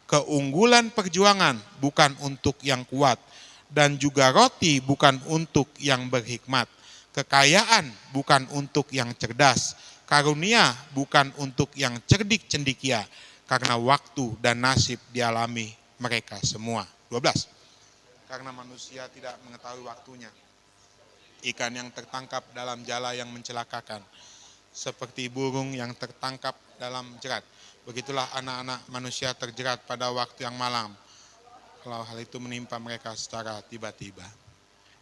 keunggulan perjuangan bukan untuk yang kuat, dan juga roti bukan untuk yang berhikmat, kekayaan bukan untuk yang cerdas, karunia bukan untuk yang cerdik cendikia, karena waktu dan nasib dialami mereka semua. 12. Karena manusia tidak mengetahui waktunya, ikan yang tertangkap dalam jala yang mencelakakan, seperti burung yang tertangkap dalam jerat, begitulah anak-anak manusia terjerat pada waktu yang malam, kalau hal itu menimpa mereka secara tiba-tiba.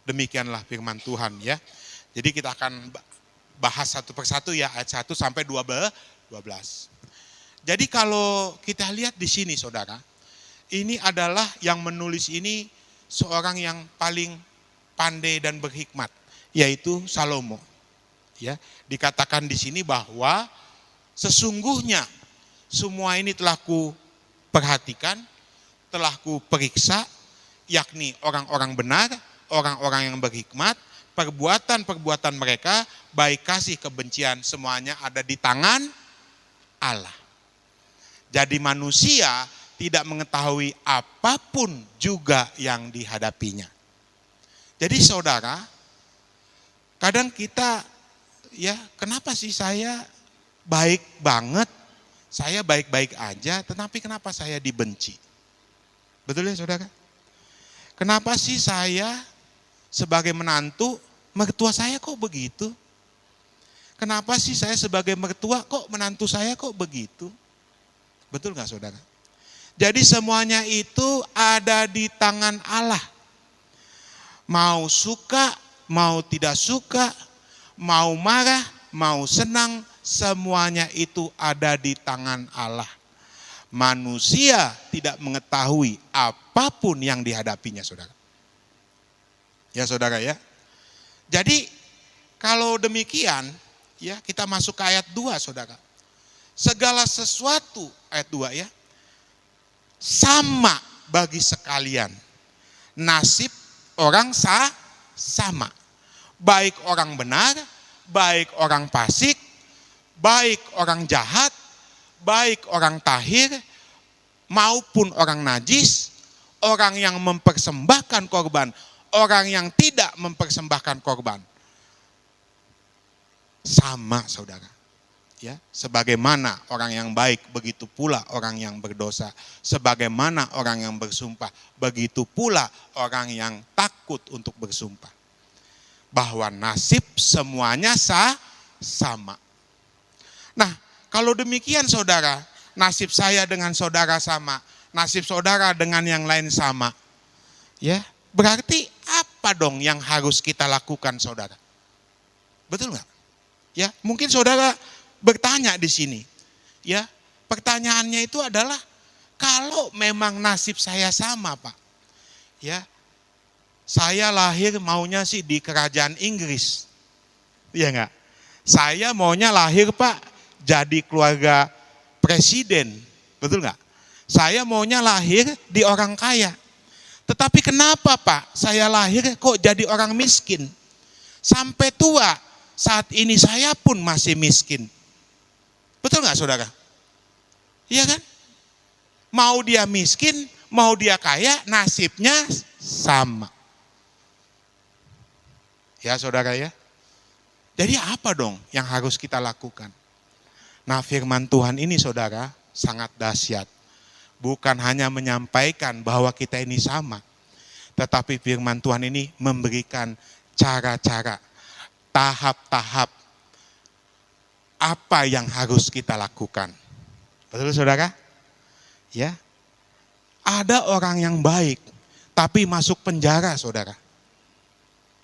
Demikianlah firman Tuhan ya. Jadi kita akan bahas satu persatu ya, ayat 1 sampai 12. Jadi kalau kita lihat di sini saudara, ini adalah yang menulis ini seorang yang paling pandai dan berhikmat, yaitu Salomo. Ya, dikatakan di sini bahwa sesungguhnya semua ini telah ku perhatikan, telah ku periksa, yakni orang-orang benar, orang-orang yang berhikmat, perbuatan-perbuatan mereka, baik kasih kebencian, semuanya ada di tangan Allah. Jadi manusia tidak mengetahui apapun juga yang dihadapinya. Jadi saudara, kadang kita, ya kenapa sih saya baik banget, saya baik-baik aja, tetapi kenapa saya dibenci? Betul ya saudara? Kenapa sih saya sebagai menantu, mertua saya kok begitu? Kenapa sih saya sebagai mertua kok menantu saya kok begitu? Betul gak saudara? Jadi semuanya itu ada di tangan Allah. Mau suka, mau tidak suka, mau marah, mau senang, semuanya itu ada di tangan Allah. Manusia tidak mengetahui apapun yang dihadapinya saudara. Ya saudara ya. Jadi kalau demikian ya kita masuk ke ayat 2 saudara. Segala sesuatu ayat 2 ya. Sama bagi sekalian. Nasib orang sama. Baik orang benar, baik orang fasik, baik orang jahat, baik orang tahir, maupun orang najis, orang yang mempersembahkan korban, orang yang tidak mempersembahkan korban. Sama saudara. Ya, sebagaimana orang yang baik, begitu pula orang yang berdosa. Sebagaimana orang yang bersumpah, begitu pula orang yang takut untuk bersumpah. Bahwa nasib semuanya sama. Nah, kalau demikian saudara, nasib saya dengan saudara sama, nasib saudara dengan yang lain sama. Ya, berarti apa dong yang harus kita lakukan saudara? Betul nggak? Ya, mungkin saudara bertanya di sini. Ya, pertanyaannya itu adalah kalau memang nasib saya sama, Pak. Ya. Saya lahir maunya sih di kerajaan Inggris. Iya enggak? Saya maunya lahir, Pak, jadi keluarga presiden. Betul enggak? Saya maunya lahir di orang kaya. Tetapi kenapa, Pak, saya lahir kok jadi orang miskin? Sampai tua, saat ini saya pun masih miskin. Betul nggak saudara? Iya kan? Mau dia miskin, mau dia kaya, nasibnya sama. Ya saudara ya. Jadi apa dong yang harus kita lakukan? Nah firman Tuhan ini saudara sangat dahsyat. Bukan hanya menyampaikan bahwa kita ini sama. Tetapi firman Tuhan ini memberikan cara-cara, tahap-tahap apa yang harus kita lakukan. Betul saudara? Ya. Ada orang yang baik tapi masuk penjara saudara.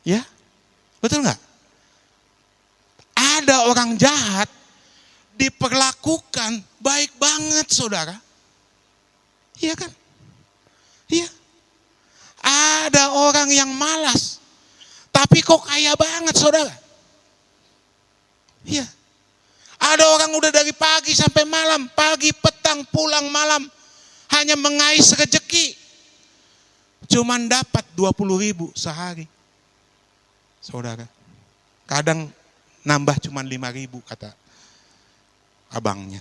Ya. Betul enggak? Ada orang jahat diperlakukan baik banget saudara. Iya kan? Iya. Ada orang yang malas tapi kok kaya banget saudara. Iya. Ada orang udah dari pagi sampai malam, pagi, petang, pulang malam, hanya mengais rezeki. Cuman dapat 20.000 sehari. Saudara, kadang nambah cuman 5.000 kata abangnya.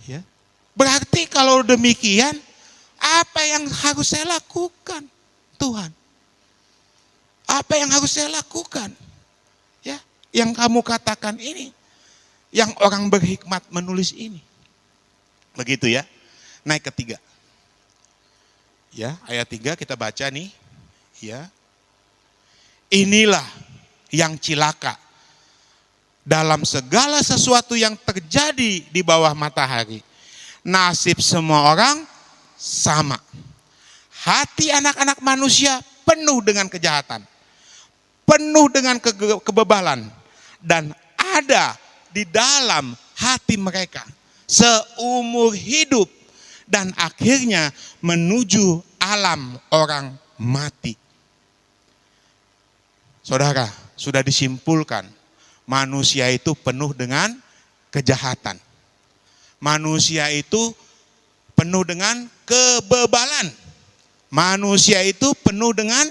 Ya. Berarti kalau demikian, apa yang harus saya lakukan? Tuhan. Apa yang harus saya lakukan? Ya. Yang kamu katakan ini, yang orang berhikmat menulis ini. Begitu ya. Naik ke 3. Ya, ayat 3 kita baca nih. Ya. Inilah yang cilaka dalam segala sesuatu yang terjadi di bawah matahari. Nasib semua orang sama. Hati anak-anak manusia penuh dengan kejahatan, penuh dengan kebebalan, dan ada di dalam hati mereka seumur hidup, dan akhirnya menuju alam orang mati. Saudara, sudah disimpulkan manusia itu penuh dengan kejahatan. Manusia itu penuh dengan kebebalan. Manusia itu penuh dengan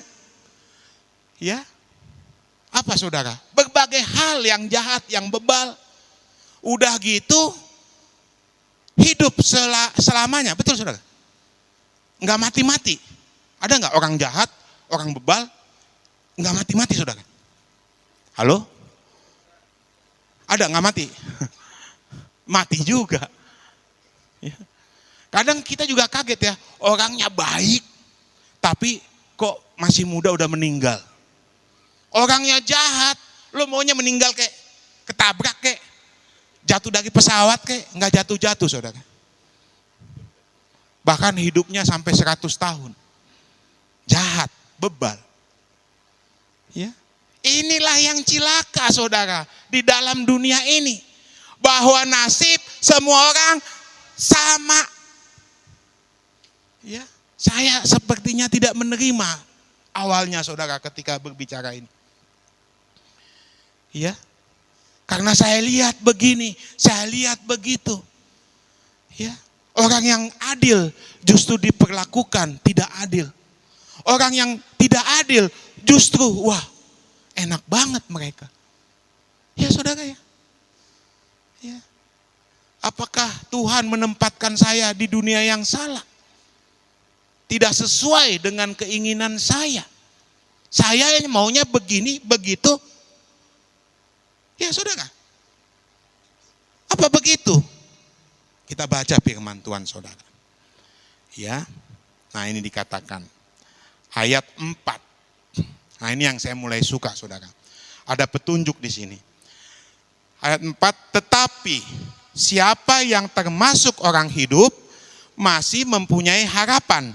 apa saudara? Berbagai hal yang jahat, yang bebal. Udah gitu hidup selamanya, betul saudara? Enggak mati-mati. Ada enggak orang jahat, orang bebal enggak mati-mati saudara? Halo? Ada enggak mati? Mati juga. Kadang kita juga kaget ya, orangnya baik tapi kok masih muda udah meninggal. Orangnya jahat, lo maunya meninggal kayak ketabrak kayak jatuh dari pesawat kayak enggak jatuh-jatuh saudara. Bahkan hidupnya sampai 100 tahun. Jahat, bebal. Ya. Inilah yang cilaka saudara di dalam dunia ini. Bahwa nasib semua orang sama. Ya, saya sepertinya tidak menerima awalnya saudara ketika berbicara ini. Ya. Karena saya lihat begini, saya lihat begitu. Ya. Orang yang adil justru diperlakukan tidak adil. Orang yang tidak adil justru enak banget mereka. Ya saudara ya. Ya. Apakah Tuhan menempatkan saya di dunia yang salah? Tidak sesuai dengan keinginan saya. Saya maunya begini, begitu. Ya saudara. Apa begitu? Kita baca firman Tuhan saudara. Ya. Nah ini dikatakan. Ayat 4. Nah ini yang saya mulai suka saudara. Ada petunjuk di sini. Ayat 4, tetapi siapa yang termasuk orang hidup masih mempunyai harapan.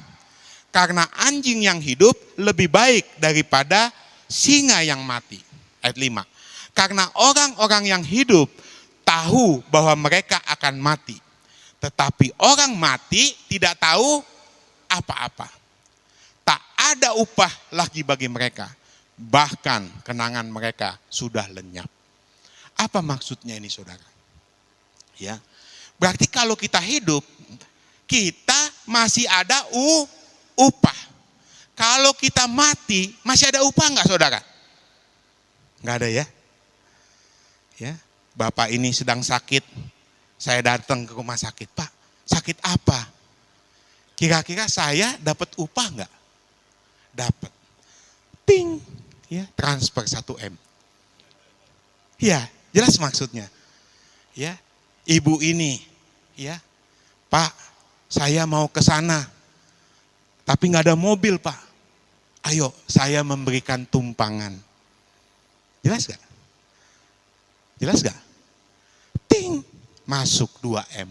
Karena anjing yang hidup lebih baik daripada singa yang mati. Ayat 5. Karena orang-orang yang hidup tahu bahwa mereka akan mati. Tetapi orang mati tidak tahu apa-apa. Tak ada upah lagi bagi mereka. Bahkan kenangan mereka sudah lenyap. Apa maksudnya ini saudara? Ya, berarti kalau kita hidup, kita masih ada upah. Kalau kita mati, masih ada upah enggak saudara? Enggak ada ya? Ya, Bapak ini sedang sakit, saya datang ke rumah sakit, Pak, sakit apa? Kira-kira saya dapat upah enggak? Dapat. Ting, ya, transfer 1M. Ya, jelas maksudnya. Ya, ibu ini, ya, Pak, saya mau ke sana, tapi nggak ada mobil Pak. Ayo, saya memberikan tumpangan. Jelas gak? Jelas gak? Ting, masuk 2M.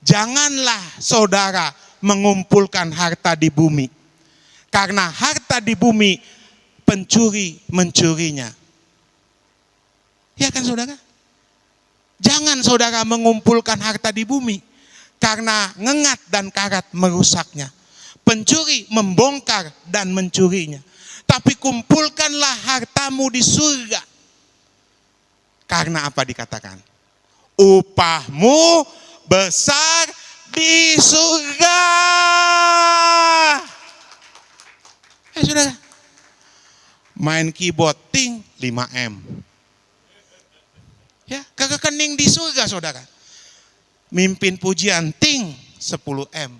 Janganlah saudara mengumpulkan harta di bumi. Karena harta di bumi pencuri mencurinya. Ya kan saudara? Jangan saudara mengumpulkan harta di bumi. Karena ngengat dan karat merusaknya. Pencuri membongkar dan mencurinya. Tapi kumpulkanlah hartamu di surga. Karena apa dikatakan? Upahmu besar di surga. Saudara. Main keyboard ting 5M. Ya, ke rekening di surga saudara. Mimpin pujian ting 10M.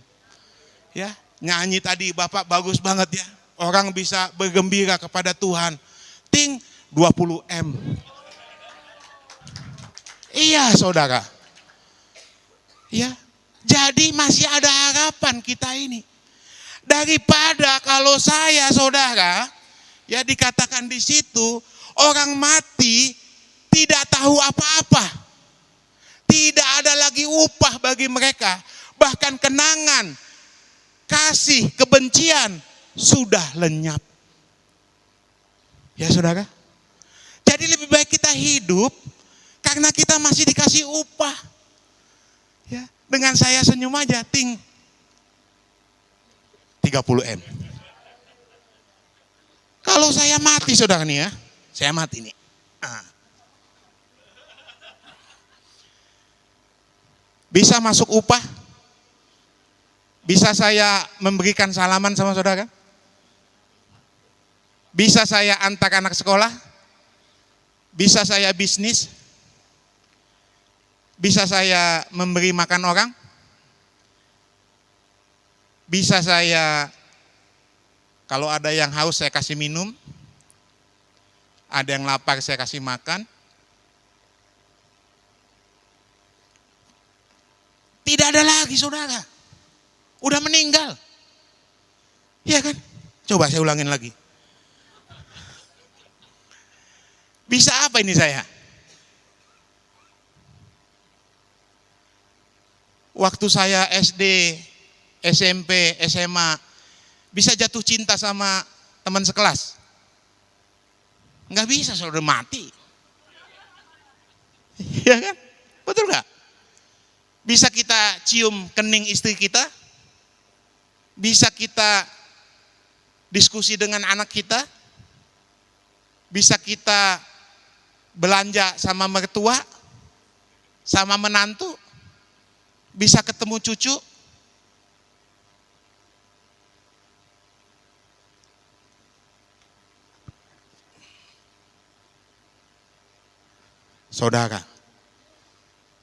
Ya, nyanyi tadi Bapak bagus banget ya. Orang bisa bergembira kepada Tuhan. Ting 20M. Iya saudara. Ya, jadi masih ada harapan kita ini. Daripada kalau saya saudara, ya dikatakan di situ orang mati tidak tahu apa-apa. Tidak ada lagi upah bagi mereka. Bahkan kenangan, kasih, kebencian sudah lenyap. Ya saudara. Jadi lebih baik kita hidup karena kita masih dikasih upah. Ya, dengan saya senyum aja, 30M. Kalau saya mati saudara nih ya, saya mati nih. Bisa masuk upah? Bisa saya memberikan salaman sama saudara? Bisa saya antar anak sekolah? Bisa saya bisnis? Bisa saya memberi makan orang? Bisa saya, kalau ada yang haus saya kasih minum? Ada yang lapar saya kasih makan? Tidak ada lagi saudara. Udah meninggal. Iya kan? Coba saya ulangin lagi. Bisa apa ini saya? Waktu saya SD, SMP, SMA, bisa jatuh cinta sama teman sekelas? Enggak bisa, saudara, mati. Iya kan? Betul nggak? Bisa kita cium kening istri kita? Bisa kita diskusi dengan anak kita? Bisa kita belanja sama mertua? Sama menantu? Bisa ketemu cucu? Saudara,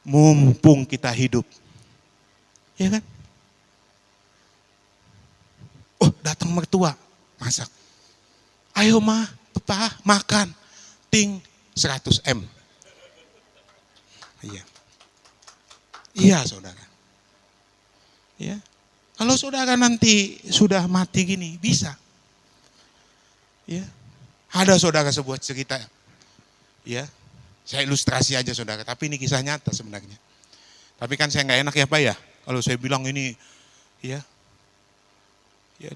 mumpung kita hidup, ya kan? Oh, datang mertua, masak. Ayo ma, papa, makan. 100M. Iya. Iya saudara. Ya. Kalau saudara nanti sudah mati gini, bisa. Ya. Ada saudara sebuah cerita. Ya. Saya ilustrasi aja saudara, tapi ini kisah nyata sebenarnya. Tapi kan saya nggak enak ya Pak ya, kalau saya bilang ini, ya,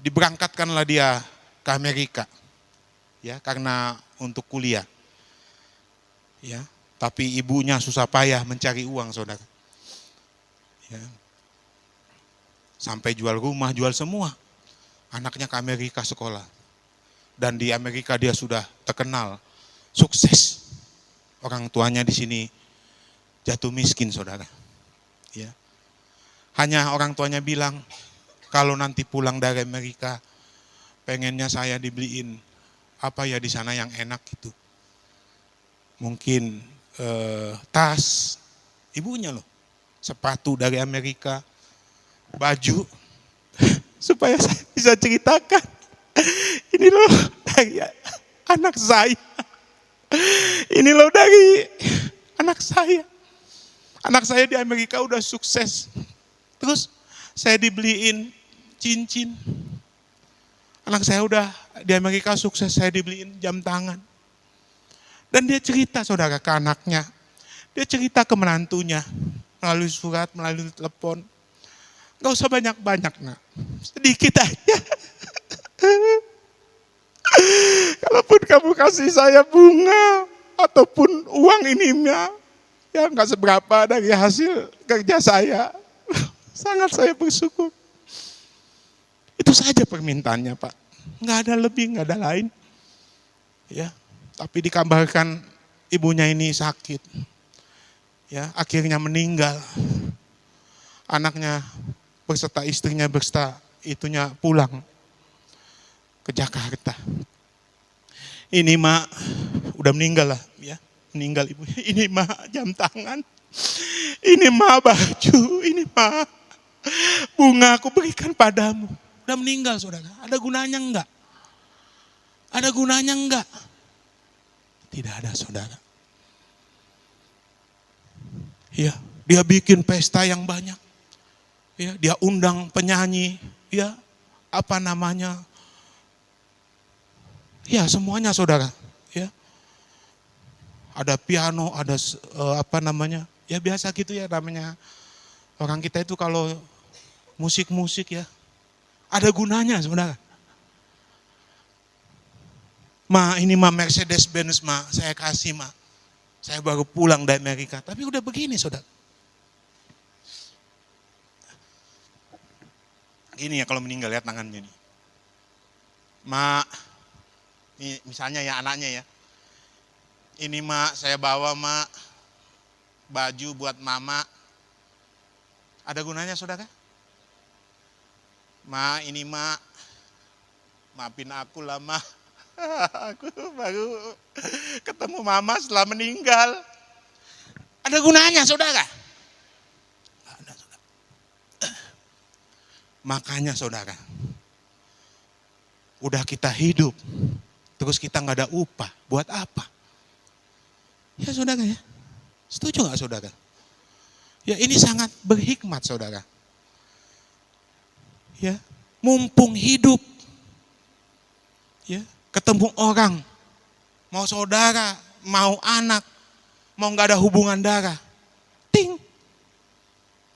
diberangkatkanlah dia ke Amerika, ya, karena untuk kuliah, ya. Tapi ibunya susah payah mencari uang saudara, ya. Sampai jual rumah, jual semua, anaknya ke Amerika sekolah, dan di Amerika dia sudah terkenal, sukses. Orang tuanya di sini jatuh miskin saudara. Ya. Hanya orang tuanya bilang, kalau nanti pulang dari Amerika, pengennya saya dibeliin apa ya di sana yang enak gitu. Mungkin tas, ibunya loh, sepatu dari Amerika, baju, supaya saya bisa ceritakan. Ini loh dari anak saya. Ini loh dari anak saya. Anak saya di Amerika udah sukses. Terus saya dibeliin cincin. Anak saya udah di Amerika sukses, saya dibeliin jam tangan. Dan dia cerita saudara ke anaknya. Dia cerita ke menantunya. Melalui surat, melalui telepon. Gak usah banyak-banyak nak. Sedikit aja. Kalaupun kamu kasih saya bunga ataupun uang ini ya nggak seberapa dari hasil kerja saya, sangat saya bersyukur. Itu saja permintaannya Pak, nggak ada lebih, nggak ada lain. Ya, tapi dikabarkan ibunya ini sakit, ya akhirnya meninggal. Anaknya beserta istrinya beserta itunya pulang ke Jakarta. Ini mak udah meninggal lah ya, meninggal ibu. Ini mak jam tangan, ini mak baju, ini mak bunga aku berikan padamu. Udah meninggal saudara, ada gunanya enggak? Ada gunanya enggak? Tidak ada saudara. Ya, dia bikin pesta yang banyak. Ya, dia undang penyanyi, ya apa namanya? Ya semuanya saudara, ya. Ada piano, ada apa namanya, ya biasa gitu ya namanya. Orang kita itu kalau musik-musik ya, ada gunanya saudara. Ma, ini ma Mercedes Benz ma, saya kasih ma. Saya baru pulang dari Amerika, tapi udah begini saudara. Gini ya kalau meninggal, lihat tangannya nih. Ma, ini misalnya ya anaknya ya. Ini ma, saya bawa ma, baju buat mama. Ada gunanya saudara? Ma, ini ma, maafin aku lah ma. Aku baru ketemu mama setelah meninggal. Ada gunanya saudara? Nggak ada, saudara. Makanya saudara, udah kita hidup, terus kita nggak ada upah, buat apa? Ya saudara ya, setuju nggak saudara? Ya ini sangat berhikmat saudara. Ya, mumpung hidup, ya ketemu orang, mau saudara, mau anak, mau nggak ada hubungan darah, ting,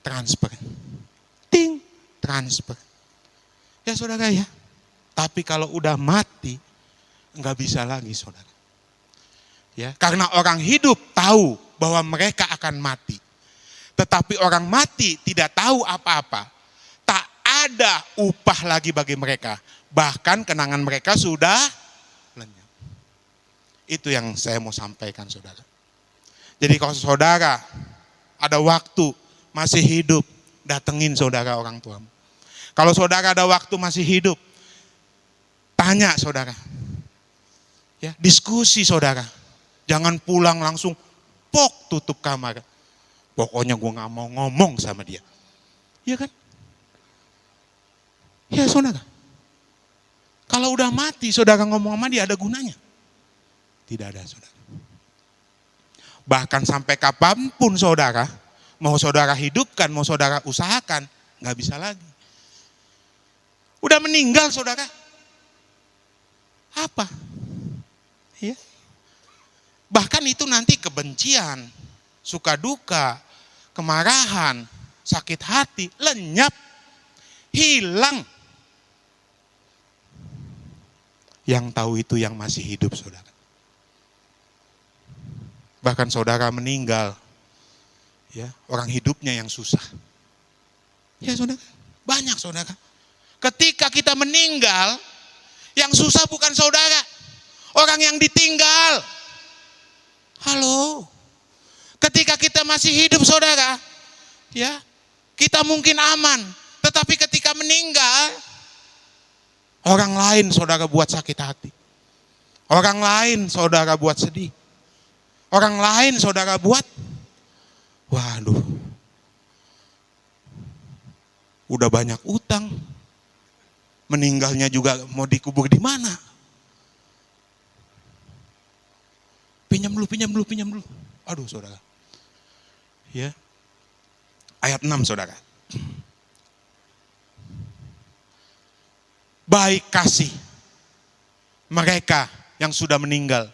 transfer, ting, transfer. Ya saudara ya, tapi kalau udah mati, nggak bisa lagi saudara. Ya, karena orang hidup tahu bahwa mereka akan mati. Tetapi orang mati tidak tahu apa-apa. Tak ada upah lagi bagi mereka. Bahkan kenangan mereka sudah lenyap. Itu yang saya mau sampaikan saudara. Jadi kalau saudara ada waktu masih hidup, datengin saudara orang tuamu. Kalau saudara ada waktu masih hidup, tanya saudara. Ya, diskusi saudara. Jangan pulang langsung pok tutup kamar. Pokoknya gue gak mau ngomong sama dia. Iya kan? Ya saudara. Kalau udah mati saudara ngomong sama dia ada gunanya? Tidak ada saudara. Bahkan sampai kapanpun saudara, mau saudara hidupkan, mau saudara usahakan, gak bisa lagi. Udah meninggal saudara. Apa? Ya. Bahkan itu nanti kebencian, suka duka, kemarahan, sakit hati, lenyap, hilang. Yang tahu itu yang masih hidup saudara. Bahkan saudara meninggal, ya orang hidupnya yang susah. Ya saudara, banyak saudara. Ketika kita meninggal, yang susah bukan saudara, orang yang ditinggal. Halo, ketika kita masih hidup saudara, ya kita mungkin aman. Tetapi ketika meninggal, orang lain saudara buat sakit hati. Orang lain saudara buat sedih. Orang lain saudara buat, waduh, udah banyak utang. Meninggalnya juga mau dikubur di mana? Pinjam dulu. Aduh saudara. Ya. Ayat 6 saudara. Baik kasih mereka yang sudah meninggal,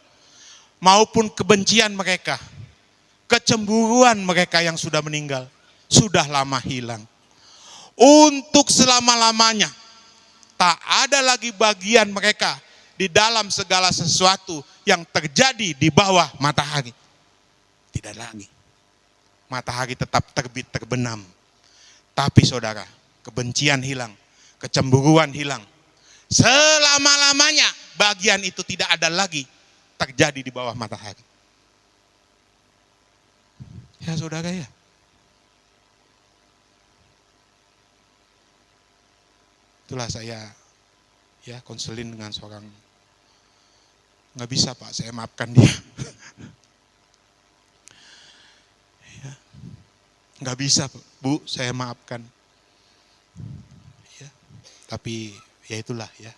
maupun kebencian mereka, kecemburuan mereka yang sudah meninggal, sudah lama hilang. Untuk selama-lamanya, tak ada lagi bagian mereka di dalam segala sesuatu yang terjadi di bawah matahari. Tidak lagi. Matahari tetap terbit terbenam. Tapi saudara, kebencian hilang, kecemburuan hilang. Selama-lamanya bagian itu tidak ada lagi terjadi di bawah matahari. Ya saudara ya. Itulah saya ya konselin dengan seorang, nggak bisa Pak, saya maafkan dia. Ya, nggak bisa Bu, saya maafkan. Ya, tapi ya itulah ya,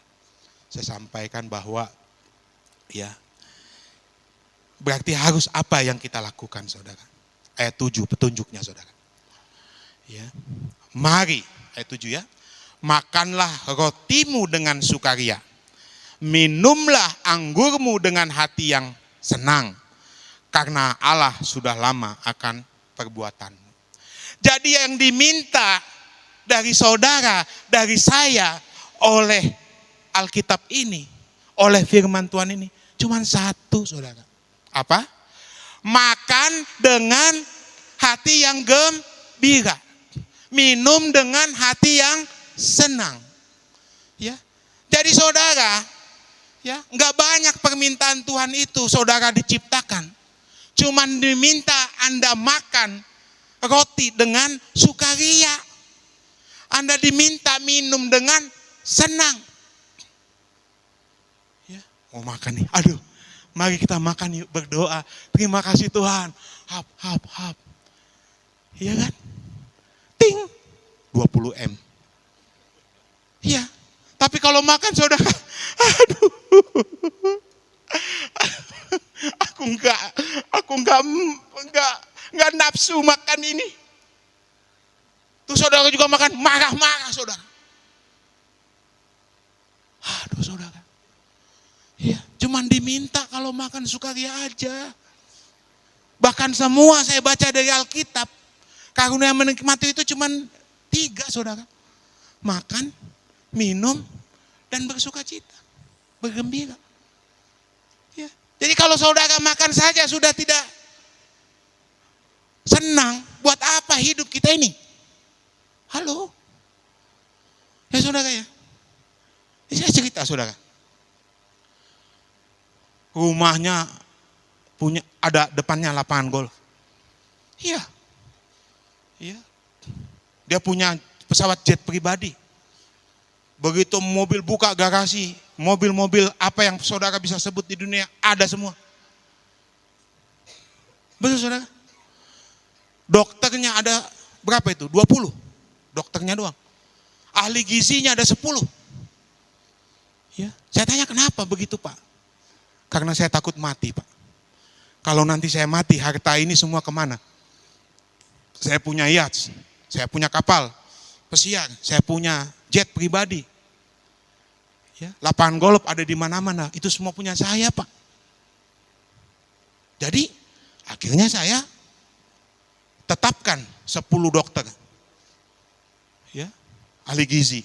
saya sampaikan bahwa ya berarti harus apa yang kita lakukan saudara. Ayat 7 petunjuknya saudara. Ya, mari ayat 7 ya. Makanlah rotimu dengan sukaria, minumlah anggurmu dengan hati yang senang, karena Allah sudah lama akan perbuatanmu. Jadi yang diminta dari saudara, dari saya oleh Alkitab ini, oleh firman Tuhan ini? Cuman satu, saudara. Apa? Makan dengan hati yang gembira. Minum dengan hati yang senang. Ya. Jadi saudara, ya, nggak banyak permintaan Tuhan itu saudara diciptakan. Cuman diminta Anda makan roti dengan sukaria. Anda diminta minum dengan senang. Ya, mau makan nih. Aduh, mari kita makan yuk, berdoa. Terima kasih Tuhan. Hap, hap, hap. Iya kan? Ting, 20 M. Iya. Tapi kalau makan saudara, aduh, aku enggak nafsu makan ini. Tuh saudara juga makan marah-marah saudara. Aduh saudara. Iya, cuman diminta kalau makan sukaria aja. Bahkan semua saya baca dari Alkitab, karunia menikmati itu cuman 3 saudara. Makan, minum, dan bersuka cita, bergembira. Ya. Jadi kalau saudara makan saja sudah tidak senang, buat apa hidup kita ini? Halo? Ya saudara ya. Ini saya cerita saudara. Rumahnya ada depannya lapangan golf. Iya. Iya. Dia punya pesawat jet pribadi. Begitu mobil buka garasi, mobil-mobil apa yang saudara bisa sebut di dunia ada semua. Betul saudara? Dokternya ada berapa itu? 20. Dokternya doang. Ahli gizinya ada 10. Ya, saya tanya kenapa begitu Pak? Karena saya takut mati Pak. Kalau nanti saya mati, harta ini semua kemana? Saya punya yacht, saya punya kapal pesiar, saya punya jet pribadi. Ya, lapangan golf ada di mana-mana, itu semua punya saya Pak. Jadi akhirnya saya tetapkan 10 dokter. Ya, ahli gizi.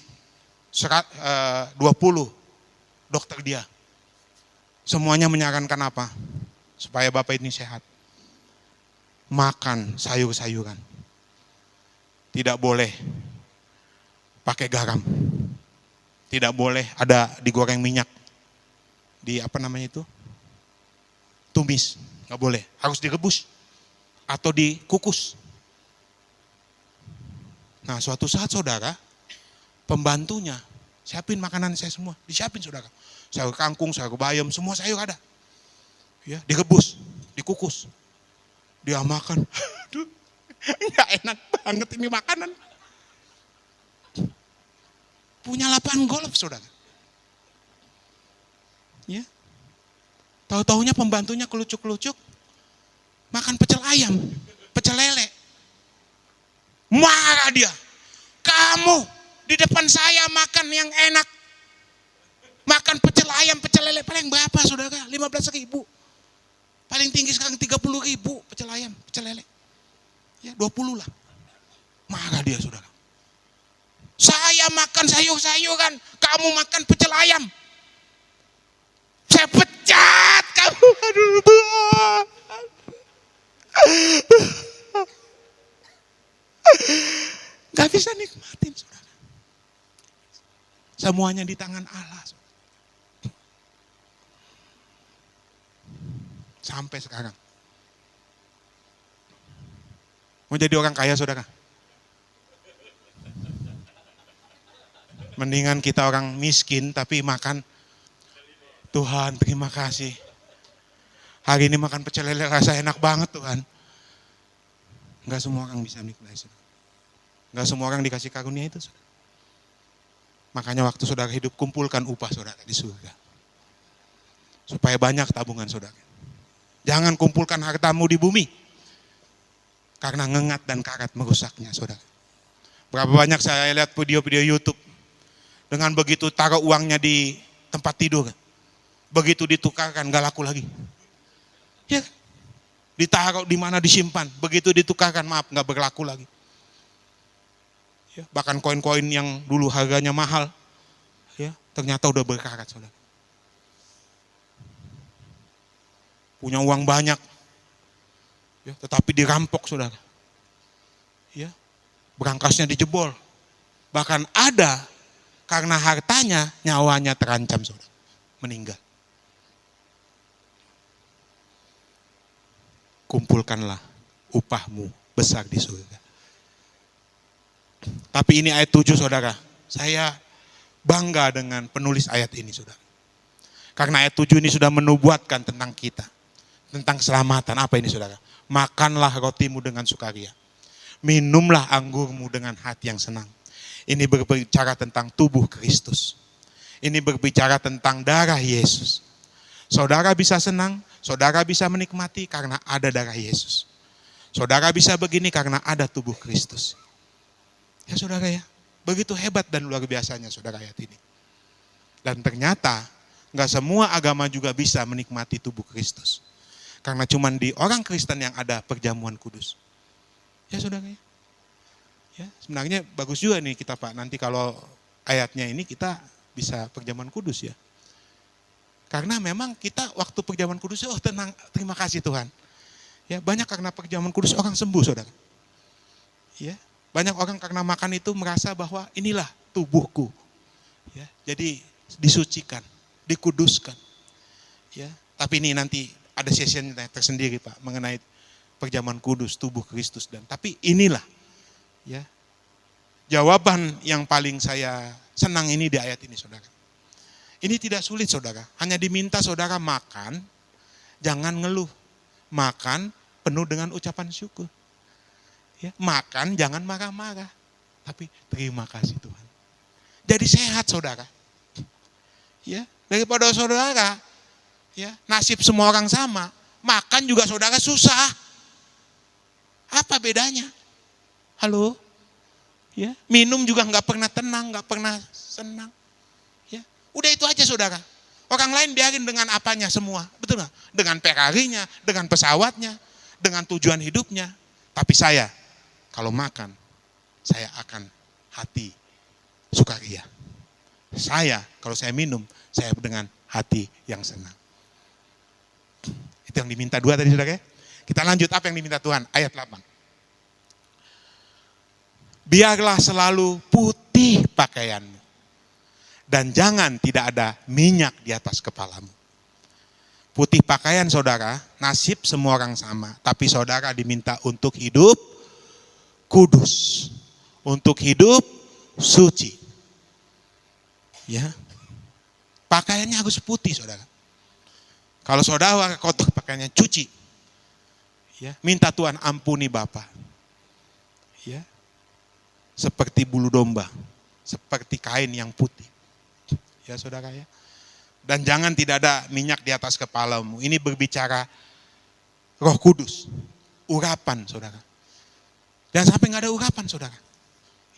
20 dokter dia. Semuanya menyarankan apa? Supaya Bapak ini sehat. Makan sayur-sayuran. Tidak boleh pakai garam. Tidak boleh ada digoreng minyak. Di apa namanya itu? Tumis. Nggak boleh. Harus direbus. Atau dikukus. Nah suatu saat saudara, pembantunya siapin makanan saya semua. Disiapin saudara. Sayur kangkung, sayur bayam, semua sayur ada. Ya, direbus, dikukus. Dia makan. Aduh, nggak enak banget ini makanan. Punya lapangan golf saudara. Ya. Tahu-taunya pembantunya kelucuk-kelucuk makan pecel ayam, pecel lele. Marah dia. Kamu di depan saya makan yang enak. Makan pecel ayam, pecel lele paling berapa saudara? 15.000. Paling tinggi sekarang 30.000 pecel ayam, pecel lele. Ya 20 lah. Marah dia saudara. Saya makan sayur-sayuran, kamu makan pecel ayam. Saya pecat kamu. Aduh. Gak bisa nikmatin saudara. Semuanya di tangan Allah. Saudara. Sampai sekarang. Mau jadi orang kaya saudara? Mendingan kita orang miskin tapi makan. Tuhan terima kasih. Hari ini makan pecel lele rasa enak banget Tuhan. Enggak semua orang bisa nikmati. Enggak semua orang dikasih karunia itu. Saudara. Makanya waktu saudara hidup kumpulkan upah saudara di surga. Supaya banyak tabungan saudara. Jangan kumpulkan hartamu di bumi. Karena ngengat dan karat merusaknya saudara. Berapa banyak saya lihat video-video YouTube. Dengan begitu taruh uangnya di tempat tidur. Begitu ditukarkan gak laku lagi. Ya, ditaruh di mana disimpan. Begitu ditukarkan maaf gak berlaku lagi. Ya, bahkan koin-koin yang dulu harganya mahal. Ya, ternyata udah berkarat saudara. punya uang banyak, ya, tetapi dirampok saudara. Ya, berangkasnya dijebol. Bahkan ada karena hartanya nyawanya terancam saudara, meninggal. Kumpulkanlah upahmu besar di surga. Tapi ini ayat 7 saudara, saya bangga dengan penulis ayat ini saudara. Karena ayat 7 ini sudah menubuatkan tentang kita, tentang keselamatan. Apa ini saudara? Makanlah rotimu dengan sukaria, minumlah anggurmu dengan hati yang senang. Ini berbicara tentang tubuh Kristus. Ini berbicara tentang darah Yesus. Saudara bisa senang, saudara bisa menikmati karena ada darah Yesus. Saudara bisa begini karena ada tubuh Kristus. Ya saudara ya, begitu hebat dan luar biasanya saudara ayat ini. Dan ternyata nggak semua agama juga bisa menikmati tubuh Kristus. Karena cuma di orang Kristen yang ada perjamuan kudus. Ya saudara ya. Ya, sebenarnya bagus juga nih kita Pak, nanti kalau ayatnya ini kita bisa perjamuan kudus ya. Karena memang kita waktu perjamuan kudus, oh tenang, terima kasih Tuhan. Ya, banyak karena perjamuan kudus orang sembuh saudara. Ya, banyak orang karena makan itu merasa bahwa inilah tubuhku. Ya, jadi disucikan, dikuduskan. Ya, tapi ini nanti ada session tersendiri Pak mengenai perjamuan kudus, tubuh Kristus dan tapi inilah ya, jawaban yang paling saya senang ini di ayat ini saudara. Ini tidak sulit saudara, hanya diminta saudara makan, jangan ngeluh. Makan penuh dengan ucapan syukur. Ya, makan jangan marah-marah, tapi terima kasih Tuhan. Jadi sehat saudara. Ya, daripada saudara, ya nasib semua orang sama, makan juga saudara susah. Apa bedanya? Halo? Ya, minum juga nggak pernah tenang, nggak pernah senang. Ya, udah itu aja saudara. Orang lain biarin dengan apanya semua, betul nggak? Dengan Ferrarinya, dengan pesawatnya, dengan tujuan hidupnya. Tapi saya, kalau makan, saya akan hati sukaria. Saya, kalau saya minum, saya dengan hati yang senang. Itu yang diminta 2 tadi saudara ya. Kita lanjut apa yang diminta Tuhan, ayat 8. Biarlah selalu putih pakaianmu, dan jangan tidak ada minyak di atas kepalamu. Putih pakaian saudara, nasib semua orang sama, tapi saudara diminta untuk hidup kudus, untuk hidup suci. Ya, pakaiannya harus putih saudara. Kalau saudara kotor pakaiannya cuci, ya minta Tuhan ampuni Bapa. Ya, seperti bulu domba, seperti kain yang putih. Ya saudara ya. Dan jangan tidak ada minyak di atas kepalamu. Ini berbicara Roh Kudus, urapan saudara. Jangan sampai nggak ada urapan saudara.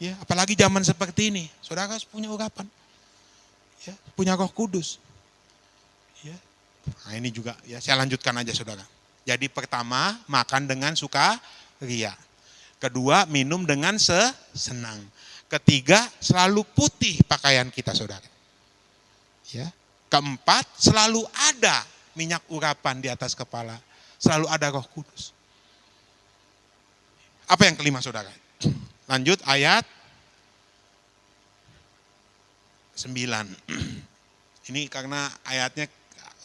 Ya, apalagi zaman seperti ini, saudara harus punya urapan. Ya, punya Roh Kudus. Ya. Nah ini juga ya saya lanjutkan aja saudara. Jadi pertama makan dengan sukaria. Kedua minum dengan senang. Ketiga selalu putih pakaian kita saudara. Ya. Keempat selalu ada minyak urapan di atas kepala. Selalu ada Roh Kudus. Apa yang kelima saudara? Lanjut ayat 9. Ini karena ayatnya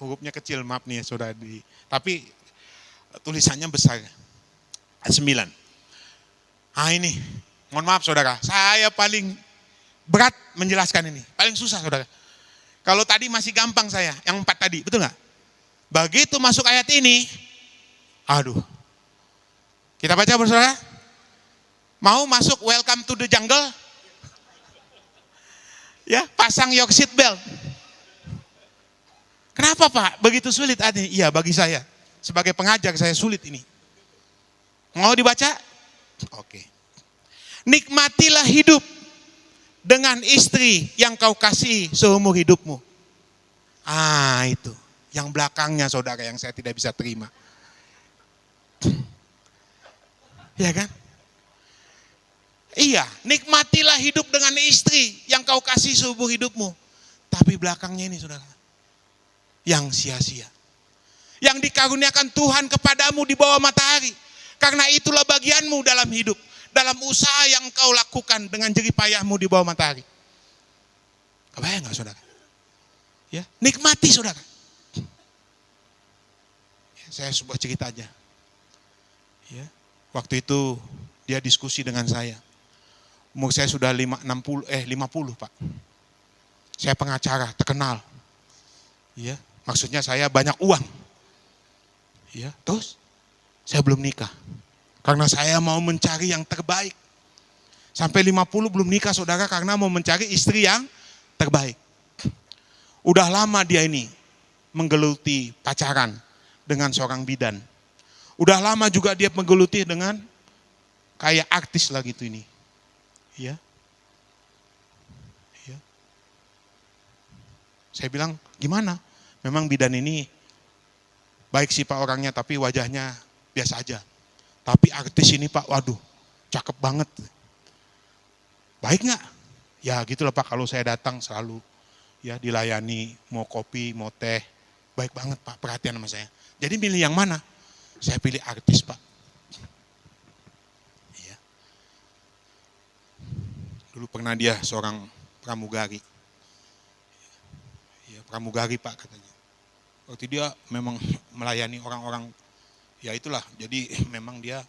hurufnya kecil, maaf nih saudara. Tapi tulisannya besar. Ayat 9. Ah ini, mohon maaf saudara, saya paling berat menjelaskan ini. Paling susah saudara. Kalau tadi masih gampang saya, yang 4 tadi, betul nggak? Begitu masuk ayat ini, aduh. Kita baca saudara. Mau masuk welcome to the jungle? Ya, pasang your seat belt. Kenapa Pak? Begitu sulit ini? Iya bagi saya. Sebagai pengajar saya sulit ini. Mau dibaca? Oke. Nikmatilah hidup dengan istri yang kau kasih seumur hidupmu. Ah itu. Yang belakangnya saudara yang saya tidak bisa terima. Ya kan? Iya, nikmatilah hidup dengan istri yang kau kasih seumur hidupmu. Tapi belakangnya ini saudara, yang sia-sia. yang dikaruniakan Tuhan kepadamu di bawah matahari. Karena itulah bagianmu dalam hidup, dalam usaha yang kau lakukan dengan jerih payahmu di bawah matahari. Kebayang gak saudara? Ya, nikmati saudara. Ya, saya sebuah cerita aja. Ya, waktu itu dia diskusi dengan saya. Umur saya sudah 50 Pak. Saya pengacara terkenal. Ya, maksudnya saya banyak uang. Ya, terus saya belum nikah. Karena saya mau mencari yang terbaik. Sampai 50 belum nikah saudara karena mau mencari istri yang terbaik. Udah lama dia ini menggeluti pacaran dengan seorang bidan. Udah lama juga dia menggeluti dengan kayak artis lah gitu ini. Ya. Ya. Saya bilang, gimana? Memang bidan ini baik sih Pak orangnya, tapi wajahnya biasa aja. Tapi artis ini Pak, waduh, cakep banget. Baik nggak? Ya gitulah Pak, kalau saya datang selalu ya dilayani, mau kopi, mau teh. Baik banget Pak, perhatian sama saya. Jadi milih yang mana? Saya pilih artis Pak. Ya. Dulu pernah dia seorang pramugari. Ya, pramugari Pak katanya. Waktu dia memang melayani orang-orang, ya itulah, jadi memang dia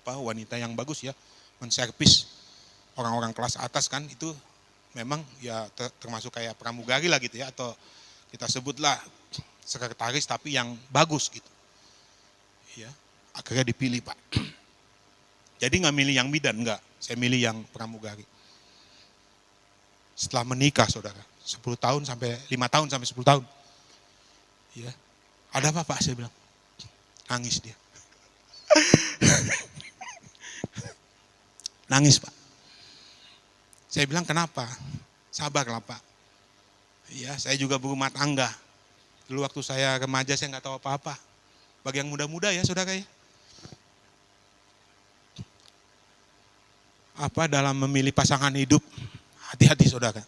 wanita yang bagus ya, menservis orang-orang kelas atas kan, itu memang ya termasuk kayak pramugari lah gitu ya, atau kita sebutlah sekretaris tapi yang bagus gitu. Ya, akhirnya dipilih Pak. Jadi nggak milih yang bidan, enggak, saya milih yang pramugari. Setelah menikah saudara, 10 tahun sampai 5 tahun sampai 10 tahun. Ya, ada apa Pak? Saya bilang, nangis dia. Nangis Pak. Saya bilang kenapa? Sabarlah Pak. Ya, saya juga berumah tangga. Dulu waktu saya remaja saya nggak tahu apa-apa. Bagi yang muda-muda ya saudara ya. Apa dalam memilih pasangan hidup, hati-hati saudara.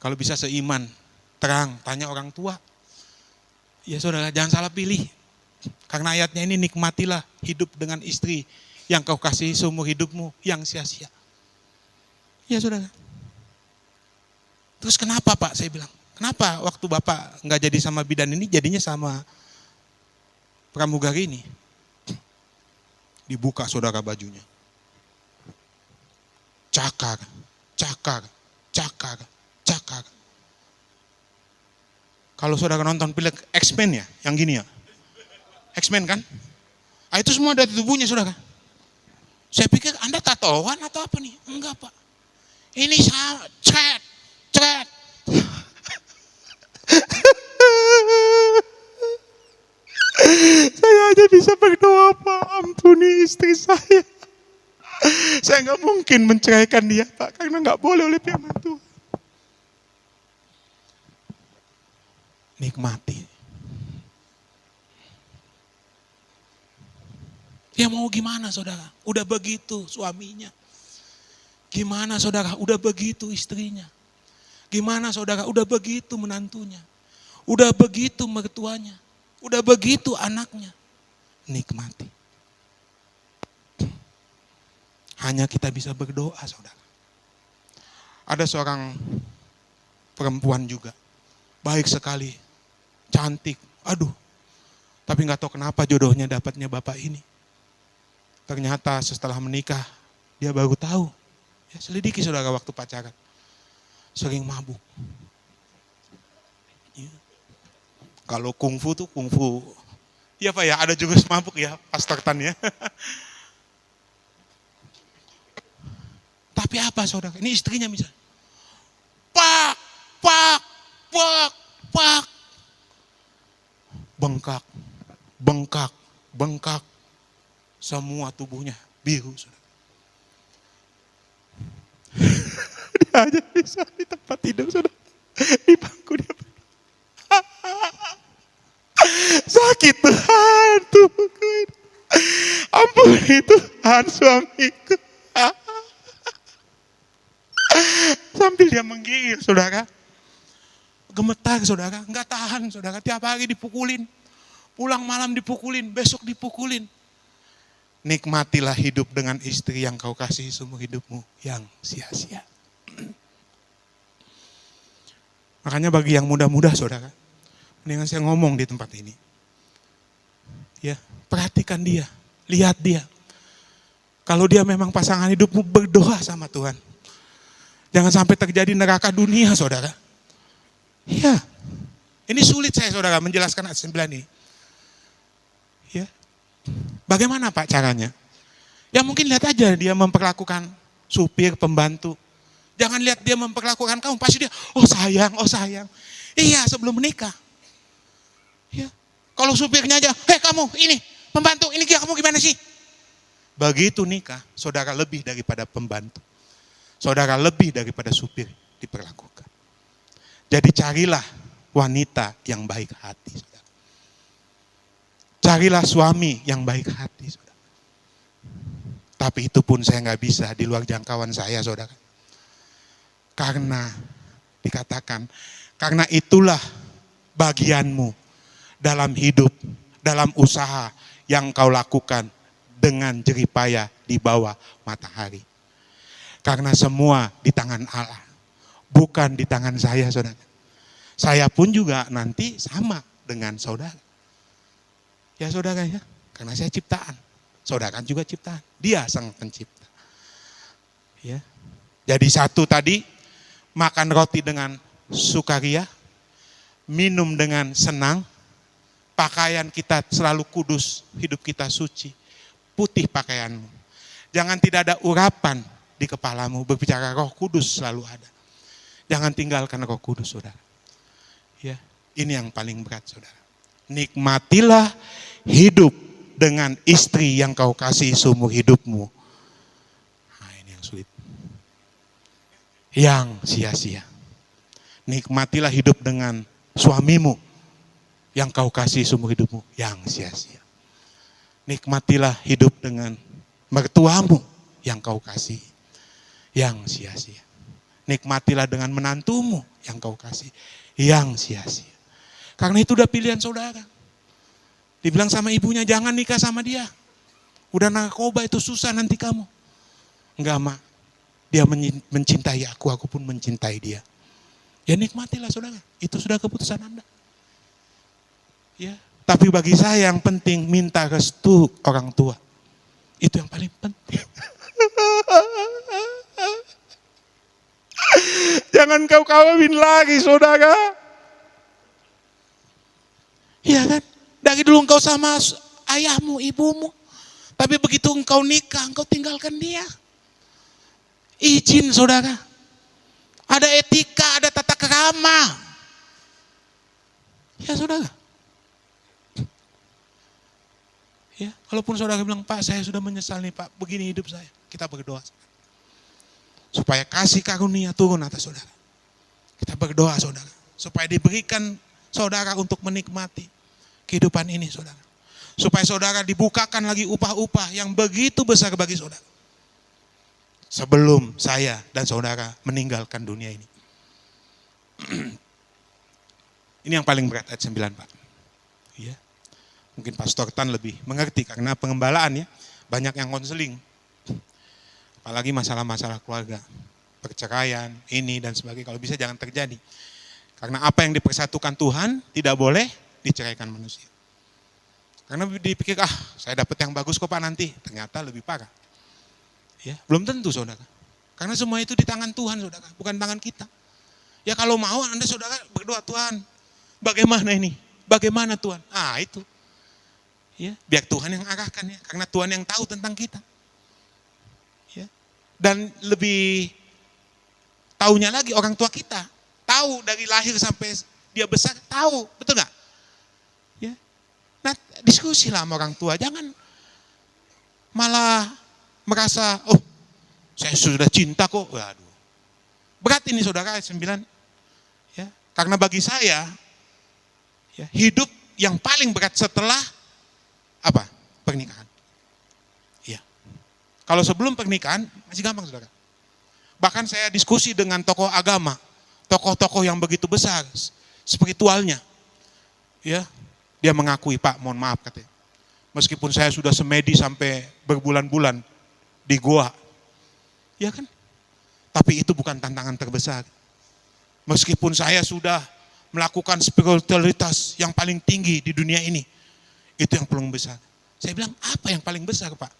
Kalau bisa seiman, terang, tanya orang tua. Ya saudara, jangan salah pilih. Karena ayatnya ini, nikmatilah hidup dengan istri yang kau kasih seumur hidupmu yang sia-sia. Ya saudara. Terus kenapa Pak? Saya bilang, kenapa waktu Bapak nggak jadi sama bidan ini, jadinya sama pramugari ini? Dibuka saudara bajunya. Cakar, cakar, cakar, cakar. Kalau saudara nonton film X-Men ya, yang gini ya. X-Men kan? Ah, itu semua ada di tubuhnya saudara. Saya pikir Anda tatoan atau apa nih? Enggak Pak. Ini cret, cret. Saya aja bisa berdoa Pak, ampuni istri saya. Saya nggak mungkin menceraikan dia Pak, karena nggak boleh oleh firman Tuhan. Nikmati. Ya mau gimana saudara? Udah begitu suaminya. Gimana saudara? Udah begitu istrinya. Gimana saudara? Udah begitu menantunya. Udah begitu mertuanya. Udah begitu anaknya. Nikmati. Hanya kita bisa berdoa saudara. Ada seorang perempuan juga. Baik sekali. Cantik. Aduh. Tapi gak tahu kenapa jodohnya dapatnya bapak ini. Ternyata setelah menikah, dia baru tahu. Ya, selidiki saudara waktu pacaran. Sering mabuk. Ya. Kalau kungfu tuh kungfu. Iya Pak ya, ada juga mabuk ya, Pastor Tan ya. Tapi apa saudara? Ini istrinya misalnya. Pak, pak, pak, pak. Bengkak, bengkak, bengkak. Semua tubuhnya biru saudara. Dia aja bisa di tempat tidur saudara. Di bangku dia. Sakit Tuhan tubuhku ini. Ampuni Tuhan suamiku. Sambil dia menggigil saudara. gemetar saudara, nggak tahan saudara, tiap hari dipukulin. Pulang malam dipukulin, besok dipukulin. Nikmatilah hidup dengan istri yang kau kasih seumur hidupmu yang sia-sia. Makanya bagi yang muda-muda saudara, mendingan saya ngomong di tempat ini. Ya, perhatikan dia, lihat dia. Kalau dia memang pasangan hidupmu, berdoa sama Tuhan. Jangan sampai terjadi neraka dunia saudara. Iya, ini sulit saya saudara menjelaskan ayat 9 ini. Ya, bagaimana Pak caranya? Ya mungkin lihat aja dia memperlakukan supir, pembantu. Jangan lihat dia memperlakukan kamu, pasti dia, oh sayang, oh sayang. Iya, sebelum menikah. Ya, kalau supirnya aja, hei kamu ini, pembantu, ini kamu gimana sih? Begitu nikah, saudara lebih daripada pembantu. Saudara lebih daripada supir diperlakukan. Jadi carilah wanita yang baik hati. Saudara. Carilah suami yang baik hati. Saudara. Tapi itu pun saya nggak bisa di luar jangkauan saya saudara. Karena dikatakan, karena itulah bagianmu dalam hidup, dalam usaha yang kau lakukan dengan jeripayah di bawah matahari. Karena semua di tangan Allah, bukan di tangan saya saudara. Saya pun juga nanti sama dengan saudara. Ya saudara ya, karena saya ciptaan. Saudara kan juga ciptaan, dia sang pencipta. Ya. Jadi satu tadi, makan roti dengan sukaria, minum dengan senang, pakaian kita selalu kudus, hidup kita suci, putih pakaianmu. Jangan tidak ada urapan di kepalamu, berbicara Roh Kudus selalu ada. Jangan tinggalkan Roh Kudus saudara. Ya, ini yang paling berat saudara. Nikmatilah hidup dengan istri yang kau kasih seumur hidupmu. Nah, ini yang sulit. Yang sia-sia. Nikmatilah hidup dengan suamimu yang kau kasih seumur hidupmu. Yang sia-sia. Nikmatilah hidup dengan mertuamu yang kau kasih. Yang sia-sia. Nikmatilah dengan menantumu yang kau kasih. Yang sia-sia. Karena itu udah pilihan saudara. Dibilang sama ibunya, jangan nikah sama dia. Udah narkoba itu susah nanti kamu. Enggak mak, dia mencintai aku pun mencintai dia. Ya nikmatilah saudara, itu sudah keputusan Anda. Ya, tapi bagi saya yang penting minta restu orang tua. Itu yang paling penting. Jangan kau kawin lagi saudara. Iya kan? Dari dulu engkau sama ayahmu, ibumu. Tapi begitu engkau nikah, engkau tinggalkan dia. Izin saudara. Ada etika, ada tata kerama. Ya saudara. Ya, walaupun saudara bilang, Pak saya sudah menyesal nih Pak, begini hidup saya. Kita berdoa. Supaya kasih karunia turun atas saudara. Kita berdoa saudara. Supaya diberikan saudara untuk menikmati kehidupan ini saudara. Supaya saudara dibukakan lagi upah-upah yang begitu besar bagi saudara. Sebelum saya dan saudara meninggalkan dunia ini. Ini yang paling berat ayat 9 Pak. Ya. Mungkin Pastor Tan lebih mengerti karena pengembalaan ya. Banyak yang konseling. Apalagi masalah-masalah keluarga. Perceraian, ini dan sebagainya. Kalau bisa jangan terjadi. Karena apa yang dipersatukan Tuhan tidak boleh diceraikan manusia. Karena dipikir, saya dapat yang bagus kok Pak nanti. Ternyata lebih parah. Ya, belum tentu saudara. Karena semua itu di tangan Tuhan saudara, bukan tangan kita. Ya kalau mau Anda saudara berdoa, Tuhan, bagaimana ini? Bagaimana Tuhan? Itu. Ya, biar Tuhan yang arahkan ya, karena Tuhan yang tahu tentang kita. Ya. Dan lebih tahunya lagi orang tua kita. Tahu dari lahir sampai dia besar, tahu, betul nggak? Ya. Nah, diskusilah sama orang tua, jangan malah merasa, saya sudah cinta kok. Waduh. Berat ini saudara ayat 9. Ya, karena bagi saya, ya, hidup yang paling berat setelah apa? Pernikahan. Ya. Kalau sebelum pernikahan masih gampang saudara. Bahkan saya diskusi dengan tokoh agama, tokoh-tokoh yang begitu besar, spiritualnya. Ya, dia mengakui, Pak, mohon maaf katanya. Meskipun saya sudah semedi sampai berbulan-bulan di goa. Ya kan? Tapi itu bukan tantangan terbesar. Meskipun saya sudah melakukan spiritualitas yang paling tinggi di dunia ini. Itu yang paling besar. Saya bilang, apa yang paling besar, Pak?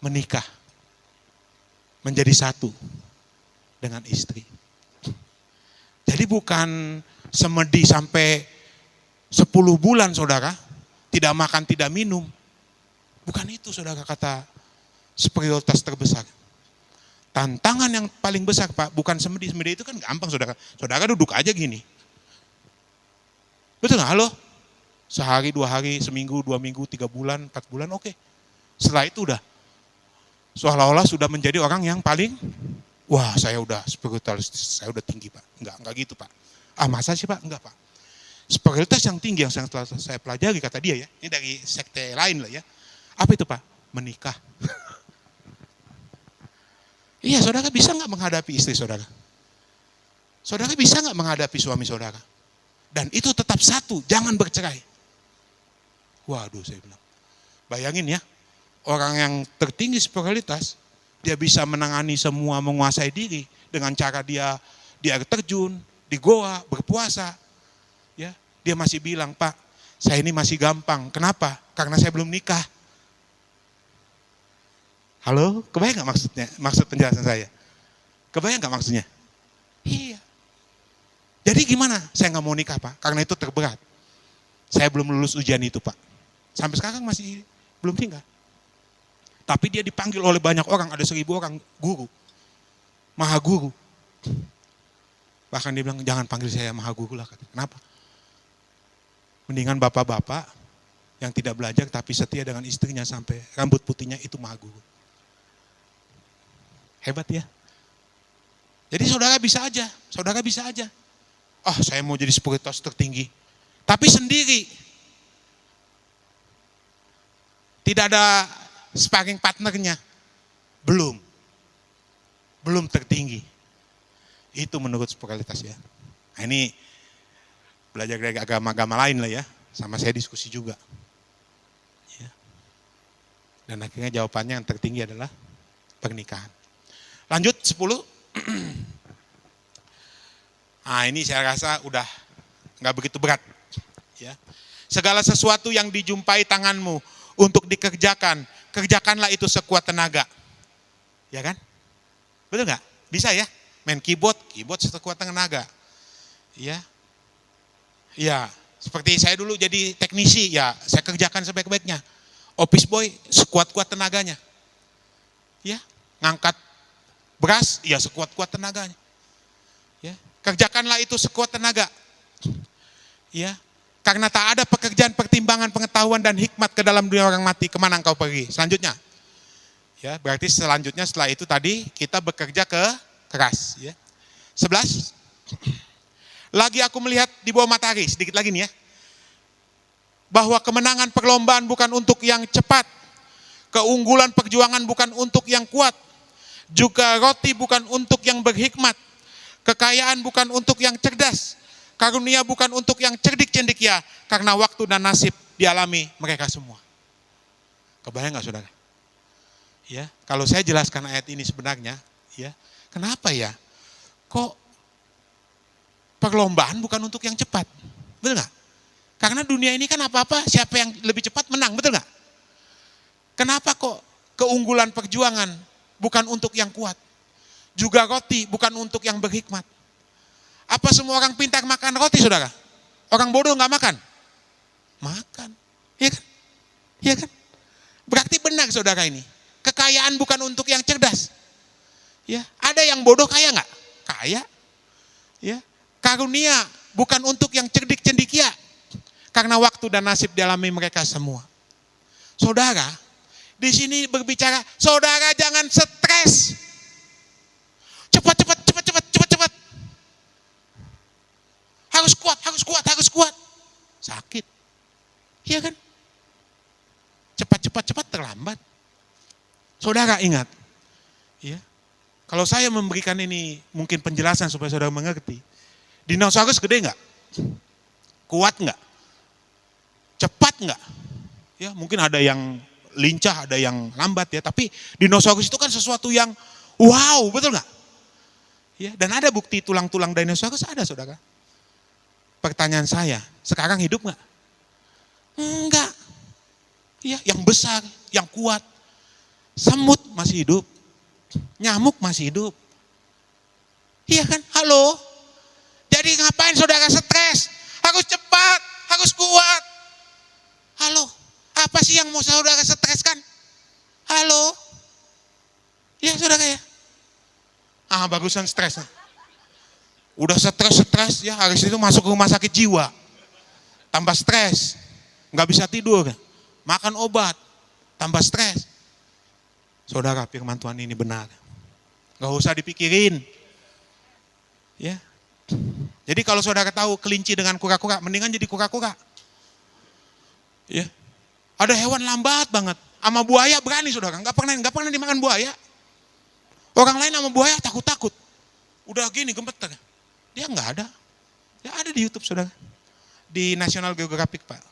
Menikah. Menjadi satu dengan istri. Jadi bukan semedi sampai 10 bulan, saudara. Tidak makan, tidak minum. Bukan itu, saudara, kata spiritualitas terbesar. Tantangan yang paling besar, Pak, bukan semedi. Semedi itu kan gampang, saudara. Saudara duduk aja gini. Betul nggak? Halo? Sehari, 2 hari, seminggu, 2 minggu, 3 bulan, 4 bulan, oke. Setelah itu udah. Seolah-olah sudah menjadi orang yang paling, wah saya udah spiritualis, saya udah tinggi, Pak. Enggak gitu, Pak. Ah masa sih, Pak? Enggak, Pak. Spiritualitas yang tinggi yang saya pelajari, kata dia ya, ini dari sekte lain lah ya. Apa itu, Pak? Menikah. Iya, saudara bisa nggak menghadapi istri saudara? Saudara bisa nggak menghadapi suami saudara? Dan itu tetap satu, jangan bercerai. Waduh, saya bilang. Bayangin ya, orang yang tertinggi spiritualitas, dia bisa menangani semua, menguasai diri dengan cara dia di air terjun, di goa, berpuasa. Ya, dia masih bilang, Pak, saya ini masih gampang. Kenapa? Karena saya belum nikah. Halo, kebayang nggak maksudnya? Maksud penjelasan saya? Kebayang nggak maksudnya? Iya. Jadi gimana? Saya nggak mau nikah, Pak, karena itu terberat. Saya belum lulus ujian itu, Pak. Sampai sekarang masih belum nikah. Tapi dia dipanggil oleh banyak orang, ada 1000 orang guru, maha guru. Bahkan dia bilang, jangan panggil saya maha guru lah. Kenapa? Mendingan bapak-bapak yang tidak belajar tapi setia dengan istrinya sampai rambut putihnya, itu maha guru. Hebat ya. Jadi saudara bisa aja. Oh, saya mau jadi spiritualis tertinggi. Tapi sendiri. Tidak ada sparring partnernya. Belum tertinggi. Itu menurut spiritualitas ya. Nah, ini belajar dari agama-agama lain lah ya. Sama saya diskusi juga. Ya. Dan akhirnya jawabannya yang tertinggi adalah pernikahan. Lanjut 10. Nah, ini saya rasa udah nggak begitu berat. Ya. Segala sesuatu yang dijumpai tanganmu untuk dikerjakan, kerjakanlah itu sekuat tenaga. Ya kan? Betul nggak? Bisa ya? Main keyboard sekuat tenaga. Ya. Ya, seperti saya dulu jadi teknisi, ya saya kerjakan sebaik-baiknya. Office boy sekuat-kuat tenaganya. Ya, ngangkat beras, ya sekuat-kuat tenaganya. Ya, kerjakanlah itu sekuat tenaga. Ya, karena tak ada pekerjaan, pertimbangan, pengetahuan dan hikmat ke dalam dunia orang mati, kemana engkau pergi? Selanjutnya. Ya, berarti selanjutnya setelah itu tadi kita bekerja keras, ya. 11. Lagi aku melihat di bawah matahari, sedikit lagi nih ya. Bahwa kemenangan perlombaan bukan untuk yang cepat. Keunggulan perjuangan bukan untuk yang kuat. Juga roti bukan untuk yang berhikmat. Kekayaan bukan untuk yang cerdas. Karunia bukan untuk yang cerdik cendekia. Karena waktu dan nasib dialami mereka semua. Kebayang gak saudara? Ya, kalau saya jelaskan ayat ini sebenarnya, ya, kenapa ya? Kok perlombaan bukan untuk yang cepat? Betul gak? Karena dunia ini kan apa-apa, siapa yang lebih cepat menang, betul gak? Kenapa kok keunggulan perjuangan bukan untuk yang kuat? Juga roti bukan untuk yang berhikmat. Apa semua orang pintar makan roti, saudara? Orang bodoh gak makan? Makan, iya kan? Iya kan? Berarti benar saudara ini. Kekayaan bukan untuk yang cerdas. Ya, ada yang bodoh kaya gak? Kaya. Ya. Karunia bukan untuk yang cerdik cendekia. Karena waktu dan nasib dialami mereka semua. Saudara, di sini berbicara, saudara jangan stres. Cepat. Harus kuat. Sakit. Iya kan? Cepat terlambat. Saudara ingat. Ya. Kalau saya memberikan ini mungkin penjelasan supaya saudara mengerti. Dinosaurus gede enggak? Kuat nggak? Cepat nggak? Ya mungkin ada yang lincah, ada yang lambat ya. Tapi dinosaurus itu kan sesuatu yang wow, betul nggak? Ya, dan ada bukti tulang-tulang dinosaurus ada, saudara. Pertanyaan saya, sekarang hidup nggak? Enggak. Ya, yang besar, yang kuat. Semut masih hidup. Nyamuk masih hidup. Iya kan? Halo? Jadi ngapain saudara stres? Harus cepat, harus kuat. Halo? Apa sih yang mau saudara streskan? Halo? Ya saudara ya? Bagusan stres. Udah stres ya, habis itu masuk ke rumah sakit jiwa. Tambah stres. Nggak bisa tidur. Makan obat. Tambah stres. Saudara, firman Tuhan ini benar. Nggak usah dipikirin. Ya. Jadi kalau saudara tahu kelinci dengan kura-kura, mendingan jadi kura-kura. Ya. Ada hewan lambat banget. Sama buaya berani saudara. Nggak pernah dimakan buaya. Orang lain sama buaya takut-takut. Udah gini gemeter. Dia nggak ada. Ya ada di YouTube saudara. Di National Geographic Pak.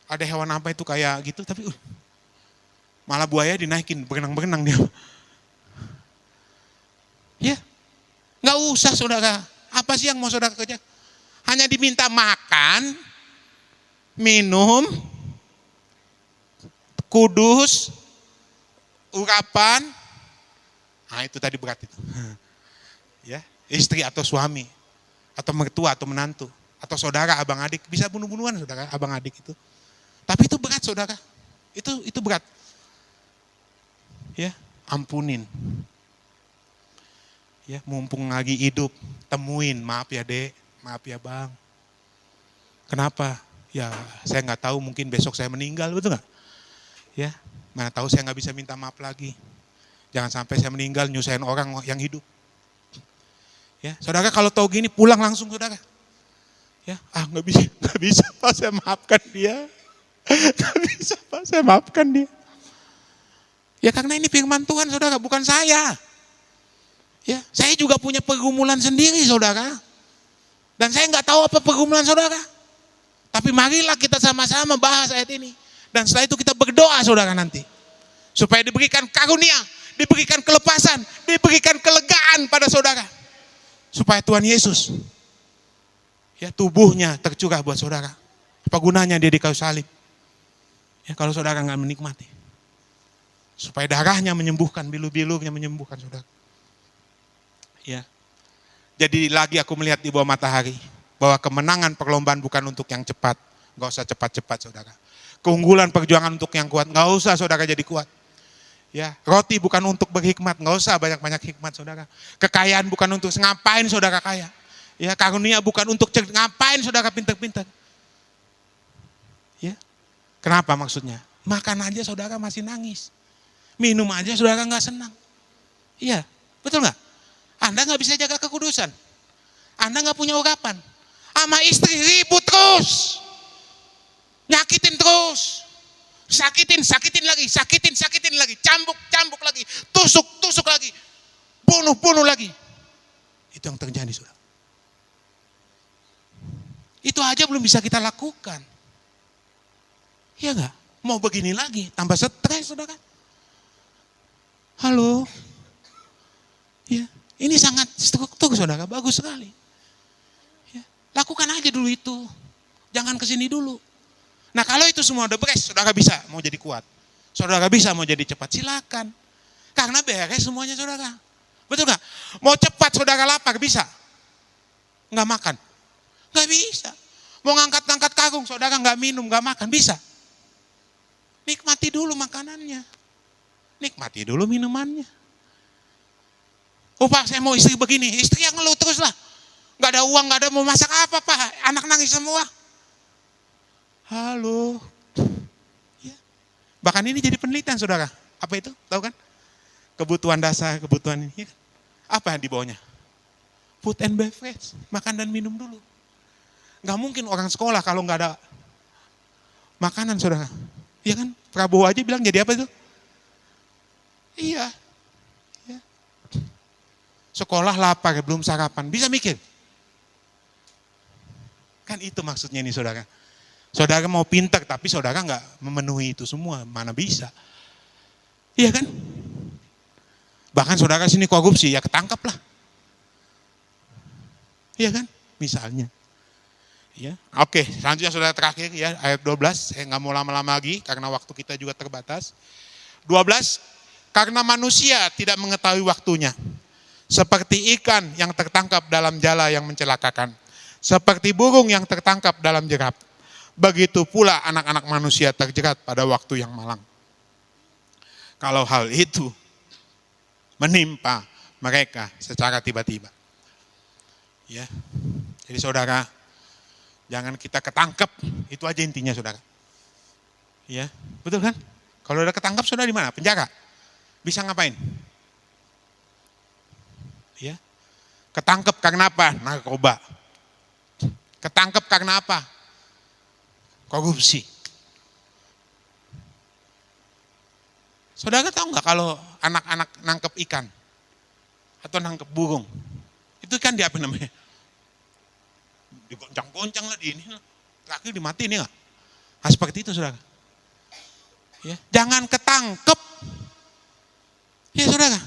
Ada hewan apa itu kayak gitu tapi malah buaya dinaikin berenang-berenang dia. Ya. Nggak usah saudara. Apa sih yang mau saudara kerja? Hanya diminta makan, minum, kudus, urapan. Nah itu tadi berat itu. Ya, istri atau suami, atau mertua atau menantu, atau saudara, abang adik, bisa bunuh-bunuhan saudara, abang adik itu. Tapi itu berat saudara, itu berat. Ya, ampunin. Ya, mumpung lagi hidup, temuin, maaf ya dek, maaf ya bang. Kenapa? Ya, saya nggak tahu, mungkin besok saya meninggal, betul nggak? Ya, mana tahu saya nggak bisa minta maaf lagi. Jangan sampai saya meninggal nyusahin orang yang hidup. Ya, saudara kalau tahu gini pulang langsung saudara. Ya, nggak bisa Pak, saya maafkan dia. Nggak bisa Pak, saya maafkan dia. Ya karena ini firman Tuhan saudara, bukan saya. Ya, saya juga punya pergumulan sendiri saudara. Dan saya nggak tahu apa pergumulan saudara. Tapi marilah kita sama-sama bahas ayat ini. Dan setelah itu kita berdoa saudara nanti. Supaya diberikan karunia, diberikan kelepasan, diberikan kelegaan pada saudara. Supaya Tuhan Yesus, ya tubuhnya tercurah buat saudara. Apa gunanya dia di kayu salib? Ya kalau saudara nggak menikmati. Supaya darahnya menyembuhkan, bilu-bilunya menyembuhkan saudara. Ya. Jadi lagi aku melihat di bawah matahari bahwa kemenangan perlombaan bukan untuk yang cepat, nggak usah cepat-cepat saudara. Keunggulan perjuangan untuk yang kuat, nggak usah saudara jadi kuat. Ya, roti bukan untuk berhikmat, nggak usah banyak-banyak hikmat saudara. Kekayaan bukan untuk ngapain saudara kaya. Ya, karunia bukan untuk ngapain saudara pintar-pintar. Ya, kenapa maksudnya? Makan aja saudara masih nangis, minum aja saudara nggak senang. Iya, betul nggak? Anda nggak bisa jaga kekudusan, Anda nggak punya urapan, sama istri ribut terus, nyakitin terus, sakitin lagi, cambuk lagi, tusuk lagi, bunuh lagi. Itu yang terjadi saudara. Itu aja belum bisa kita lakukan. Iya enggak? Mau begini lagi, tambah stres saudara. Halo. Ya, ini sangat struktur saudara, bagus sekali. Ya, lakukan aja dulu itu. Jangan kesini dulu. Nah kalau itu semua udah beres, saudara bisa mau jadi kuat. Saudara bisa mau jadi cepat, silakan. Karena beres semuanya saudara. Betul gak? Mau cepat saudara lapar, bisa? Nggak makan? Nggak bisa. Mau ngangkat-ngangkat karung, saudara nggak minum, nggak makan, bisa? Nikmati dulu makanannya. Nikmati dulu minumannya. Pak saya mau istri begini, istri yang ngeluh terus lah. Nggak ada uang, nggak ada mau masak apa Pak, anak nangis semua. Halo. Ya. Bahkan ini jadi penelitian saudara. Apa itu? Tahu kan? Kebutuhan dasar, kebutuhan ini. Ya. Apa yang di bawahnya? Food and beverage. Makan dan minum dulu. Gak mungkin orang sekolah kalau gak ada makanan saudara. Iya kan? Prabowo aja bilang jadi apa itu? Iya. Ya. Sekolah lapar belum sarapan. Bisa mikir? Kan itu maksudnya nih saudara. Saudara mau pintar tapi saudara nggak memenuhi itu semua, mana bisa. Iya kan? Bahkan saudara sini korupsi, ya ketangkap lah. Iya kan? Misalnya. Ya. Oke, selanjutnya saudara terakhir ya, ayat 12. Saya nggak mau lama-lama lagi karena waktu kita juga terbatas. 12, karena manusia tidak mengetahui waktunya. Seperti ikan yang tertangkap dalam jala yang mencelakakan. Seperti burung yang tertangkap dalam jerat. Begitu pula anak-anak manusia terjerat pada waktu yang malang. Kalau hal itu menimpa mereka secara tiba-tiba. Ya. Jadi saudara, jangan kita ketangkep, itu aja intinya saudara. Ya, betul kan? Kalau udah ketangkep saudara di mana? Penjara. Bisa ngapain? Ya. Ketangkep karena apa? Narkoba. Ketangkep karena apa? Korupsi. Saudara tahu nggak kalau anak-anak nangkep ikan atau nangkep burung, itu kan apa namanya? Digoncang-goncang lah di ini, terakhir dimatiin ya nggak? Nah, seperti itu saudara. Ya, jangan ketangkep. Ya saudara,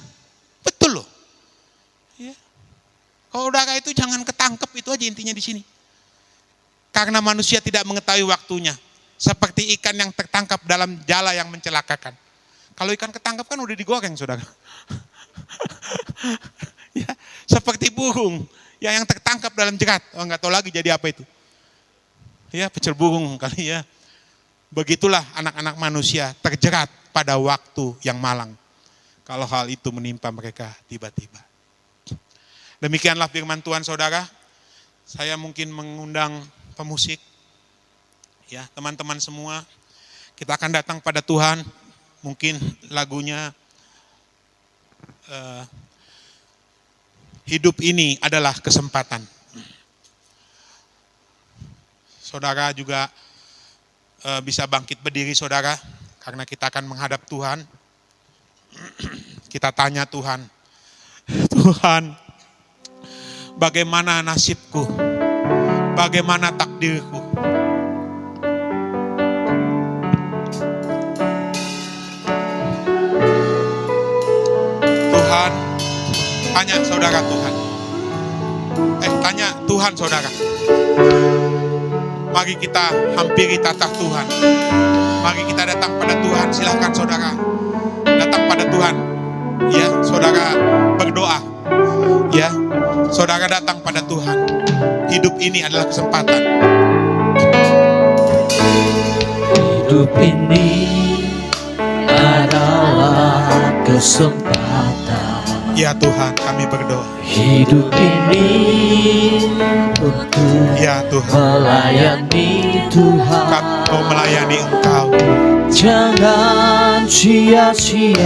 betul loh. Ya. Kalau saudara itu jangan ketangkep, itu aja intinya di sini. Karena manusia tidak mengetahui waktunya, seperti ikan yang tertangkap dalam jala yang mencelakakan. Kalau ikan ketangkap kan udah digoreng saudara. Ya, seperti burung ya yang tertangkap dalam jerat. Oh, nggak tahu lagi jadi apa itu. Ya, pecel burung kali ya. Begitulah anak-anak manusia terjerat pada waktu yang malang. Kalau hal itu menimpa mereka tiba-tiba. Demikianlah firman Tuhan saudara. Saya mungkin mengundang pemusik. Ya, teman-teman semua. Kita akan datang pada Tuhan. Mungkin lagunya hidup ini adalah kesempatan. Saudara juga bisa bangkit berdiri saudara, karena kita akan menghadap Tuhan. Kita tanya Tuhan, Tuhan, bagaimana nasibku? Bagaimana takdirku? Tuhan, tanya saudara Tuhan. Tanya Tuhan saudara. Mari kita hampiri tatah Tuhan. Mari kita datang pada Tuhan. Silahkan saudara datang pada Tuhan. Ya, saudara berdoa. Ya, saudara datang pada Tuhan. Hidup ini adalah kesempatan. Hidup ini adalah kesempatan. Ya Tuhan, kami berdoa. Hidup ini untuk Ya Tuhan, melayani Tuhan. kami mau melayani Engkau. Jangan sia-siakan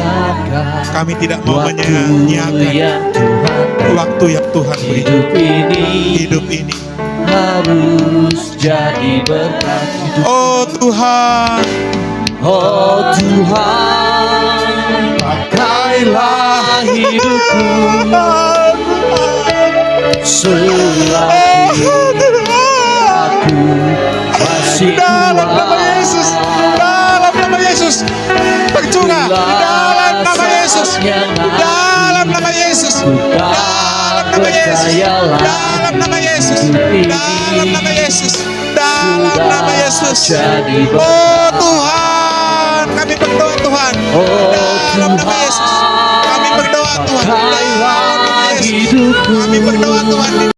Kami tidak mau waktu menyia-nyiakan yang Tuhan beri. waktu yang Tuhan beri. Hidup ini harus jadi berkat hidup. Oh Tuhan, Oh Tuhan, pakailah hidupku selagi aku masih dalam nama Yesus, dalam nama Yesus, bercurah dalam nama Yesus, dalam nama Yesus, dalam nama Yesus, dalam nama Yesus, dalam nama Yesus, dalam nama Yesus. Oh Tuhan, kami berdoa Tuhan, dalam nama Yesus, kami berdoa Tuhan, dalam nama Yesus, kami berdoa Tuhan.